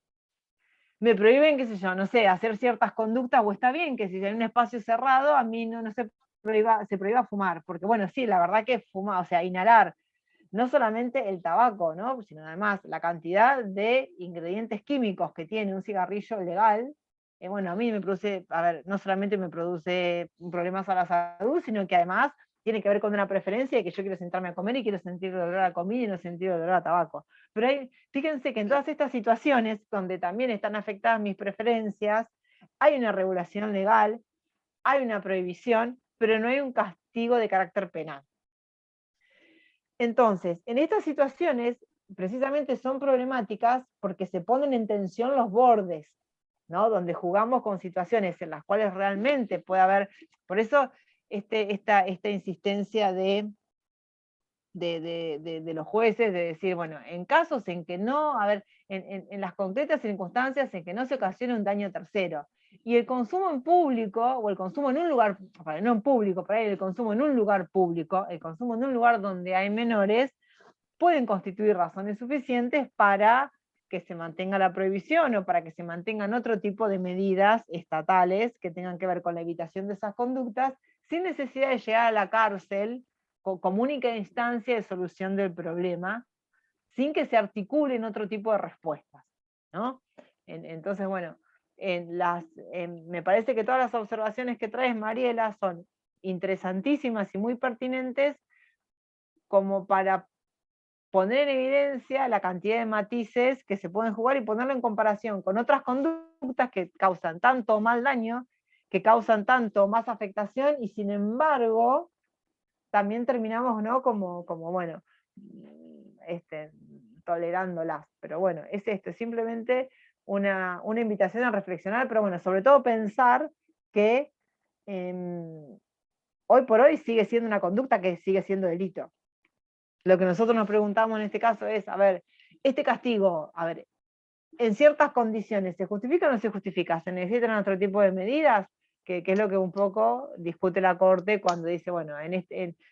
Me prohíben, qué sé yo, no sé, hacer ciertas conductas, o está bien que si en un espacio cerrado a mí no se prohíba fumar, porque bueno, sí, la verdad que fumar, o sea, inhalar no solamente el tabaco, ¿no?, sino además la cantidad de ingredientes químicos que tiene un cigarrillo legal, bueno, a mí me produce, a ver, no solamente me produce problemas a la salud, sino que además tiene que ver con una preferencia de que yo quiero sentarme a comer y quiero sentir el olor a comida y no sentir el olor a tabaco. Pero fíjense que en todas estas situaciones, donde también están afectadas mis preferencias, hay una regulación legal, hay una prohibición, pero no hay un castigo de carácter penal. Entonces, en estas situaciones, precisamente son problemáticas porque se ponen en tensión los bordes, ¿no? Donde jugamos con situaciones en las cuales realmente puede haber, por eso esta insistencia de los jueces, de decir, bueno, en casos en que no, a ver, en las concretas circunstancias en que no se ocasione un daño tercero, y el consumo en público, o el consumo en un lugar, no en público, por ahí el consumo en un lugar público, el consumo en un lugar donde hay menores, pueden constituir razones suficientes para que se mantenga la prohibición o para que se mantengan otro tipo de medidas estatales que tengan que ver con la evitación de esas conductas, sin necesidad de llegar a la cárcel como única instancia de solución del problema, sin que se articulen otro tipo de respuestas, ¿no? Entonces, bueno, me parece que todas las observaciones que traes, Mariela, son interesantísimas y muy pertinentes como para poner en evidencia la cantidad de matices que se pueden jugar y ponerlo en comparación con otras conductas que causan tanto mal daño, que causan tanto más afectación, y sin embargo, también terminamos, ¿no?, como bueno, tolerándolas. Pero bueno, es simplemente una invitación a reflexionar, pero bueno, sobre todo pensar que hoy por hoy sigue siendo una conducta que sigue siendo delito. Lo que nosotros nos preguntamos en este caso es, a ver, este castigo, a ver, en ciertas condiciones, ¿se justifica o no se justifica? ¿Se necesitan otro tipo de medidas? Que es lo que un poco discute la Corte cuando dice, bueno,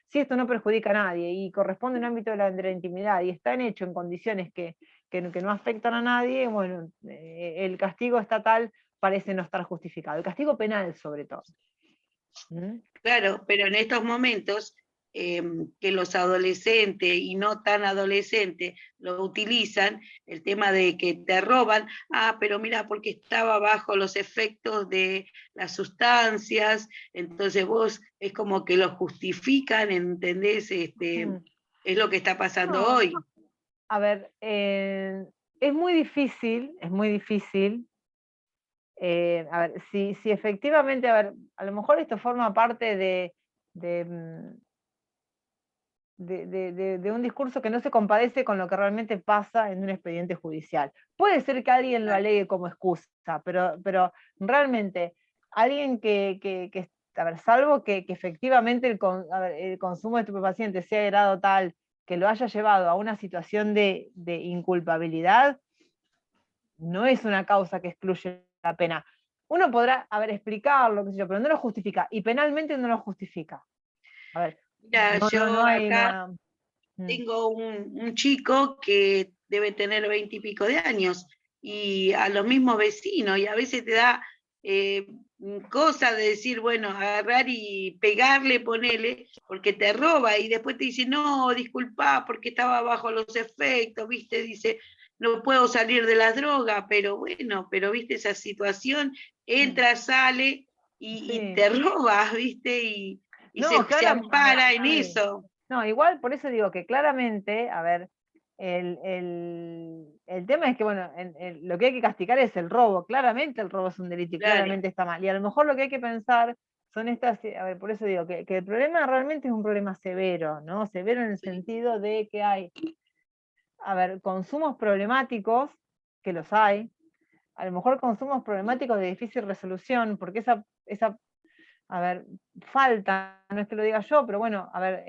si esto no perjudica a nadie y corresponde a un ámbito de la intimidad y están hechos en condiciones que no afectan a nadie, bueno, el castigo estatal parece no estar justificado, el castigo penal sobre todo. Claro, pero en estos momentos que los adolescentes y no tan adolescentes lo utilizan, el tema de que te roban, pero mira, porque estaba bajo los efectos de las sustancias, entonces vos es como que lo justifican, ¿entendés? Es lo que está pasando hoy. A ver, es muy difícil, a ver, si efectivamente, a ver, a lo mejor esto forma parte de un discurso que no se compadece con lo que realmente pasa en un expediente judicial. Puede ser que alguien lo alegue como excusa, pero realmente alguien a ver, salvo que efectivamente el consumo de estupefacientes sea de grado tal que lo haya llevado a una situación de inculpabilidad, no es una causa que excluye la pena. Uno podrá, explicarlo, qué sé yo, pero no lo justifica, y penalmente no lo justifica. A ver, Mira, yo hay acá tengo un chico que debe tener 20 y pico de años, y a los mismos vecinos, y a veces te da cosa de decir, bueno, agarrar y pegarle, ponerle, porque te roba, y después te dice, no, disculpa, porque estaba bajo los efectos, viste, dice, no puedo salir de las drogas, pero bueno, pero viste esa situación, entra, sale, y te robas, viste, y se ampara en eso. No, igual por eso digo que claramente, a ver, el tema es que, bueno, lo que hay que castigar es el robo. Claramente el robo es un delito y claramente está mal. Y a lo mejor lo que hay que pensar son estas, a ver, por eso digo que el problema realmente es un problema severo, ¿no? Severo en el sentido de que hay, a ver, consumos problemáticos, que los hay, a lo mejor consumos problemáticos de difícil resolución, porque a ver, falta, no es que lo diga yo, pero bueno, a ver,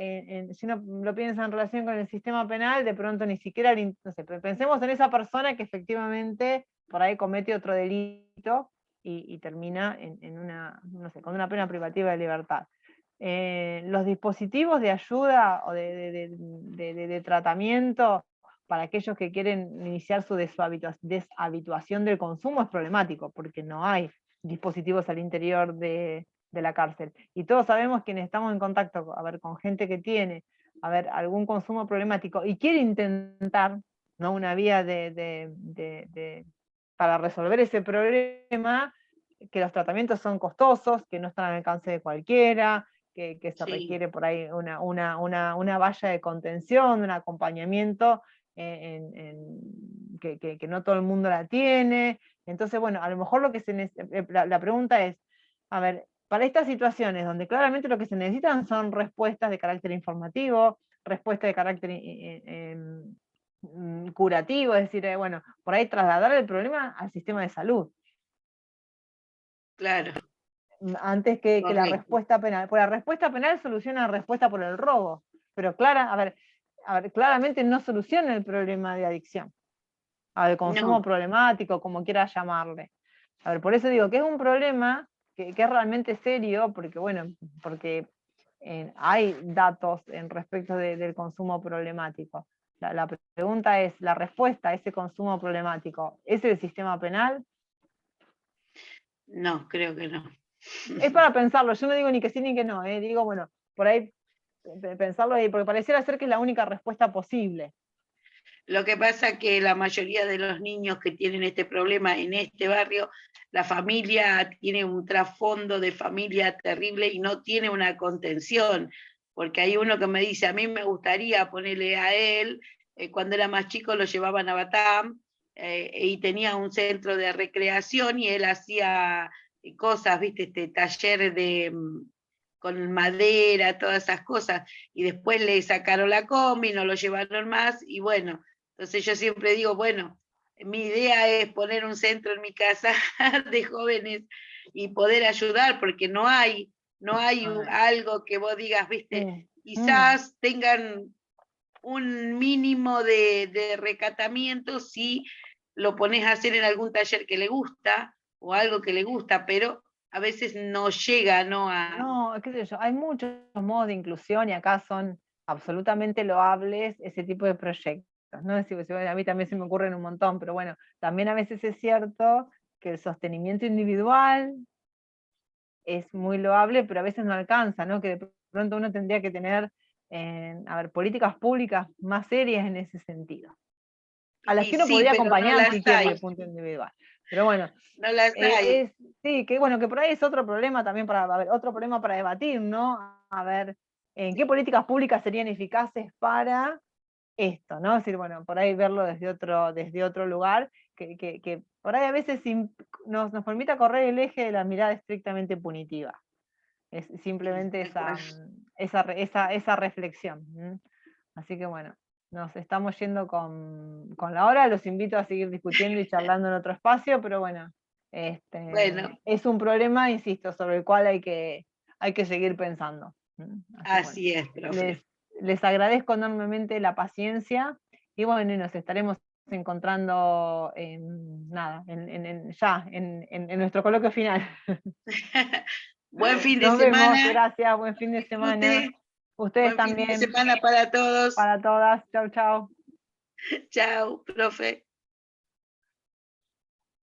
si uno lo piensa en relación con el sistema penal, de pronto ni siquiera, no sé, pensemos en esa persona que efectivamente por ahí comete otro delito y termina no sé, con una pena privativa de libertad. Los dispositivos de ayuda o de tratamiento para aquellos que quieren iniciar su deshabituación del consumo es problemático, porque no hay dispositivos al interior de la cárcel. Y todos sabemos quienes estamos en contacto, a ver, con gente que tiene, a ver, algún consumo problemático y quiere intentar, ¿no?, una vía para resolver ese problema, que los tratamientos son costosos, que no están al alcance de cualquiera, que se requiere por ahí una valla de contención, un acompañamiento que no todo el mundo la tiene. Entonces, bueno, a lo mejor lo que la pregunta es, a ver, para estas situaciones donde claramente lo que se necesitan son respuestas de carácter informativo, respuestas de carácter curativo, es decir, bueno, por ahí trasladar el problema al sistema de salud. Claro. Antes que la respuesta penal. Porque la respuesta penal soluciona la respuesta por el robo, pero claramente no soluciona el problema de adicción, al consumo problemático, como quieras llamarle. A ver, por eso digo que es un problema que es realmente serio, porque bueno, porque hay datos en respecto del consumo problemático. La pregunta es, la respuesta a ese consumo problemático, ¿es el sistema penal? No, creo que no. Es para pensarlo, yo no digo ni que sí ni que no, digo, bueno, por ahí pensarlo ahí, porque pareciera ser que es la única respuesta posible. Lo que pasa es que la mayoría de los niños que tienen este problema en este barrio, la familia tiene un trasfondo de familia terrible y no tiene una contención, porque hay uno que me dice, a mí me gustaría ponerle a él, cuando era más chico lo llevaban a Batam, y tenía un centro de recreación y él hacía cosas, viste, taller con madera, todas esas cosas, y después le sacaron la combi, no lo llevaron más, y bueno, entonces yo siempre digo, bueno, mi idea es poner un centro en mi casa de jóvenes y poder ayudar, porque no hay algo que vos digas, viste, quizás tengan un mínimo de recatamiento si lo pones a hacer en algún taller que le gusta o algo que le gusta, pero a veces no llega, ¿no? No, qué sé yo, hay muchos modos de inclusión y acá son absolutamente loables ese tipo de proyectos, ¿no? A mí también se me ocurren un montón, pero bueno, también a veces es cierto que el sostenimiento individual es muy loable, pero a veces no alcanza, ¿no? Que de pronto uno tendría que tener, políticas públicas más serias en ese sentido. A las Y que uno sí, podría pero no acompañar las si quiere hay. el punto individual. Pero bueno, No las hay. sí, que bueno, que por ahí es otro problema también otro problema para debatir, ¿no? A ver, ¿en qué políticas públicas serían eficaces para esto, ¿no? Es decir, bueno, por ahí verlo desde otro lugar, que por ahí a veces nos permita correr el eje de la mirada estrictamente punitiva. Es simplemente esa reflexión. Así que bueno, nos estamos yendo con la hora, los invito a seguir discutiendo y charlando en otro espacio, pero bueno, Bueno, es un problema, insisto, sobre el cual hay que seguir pensando. así es, profe. Les agradezco enormemente la paciencia y bueno, y nos estaremos encontrando ya en nuestro coloquio final. Buen fin de Nos vemos, semana. gracias, buen fin de semana. Disfrute. Ustedes Buen fin de también, semana para todos. para todas. Chau, chau. Chao, profe.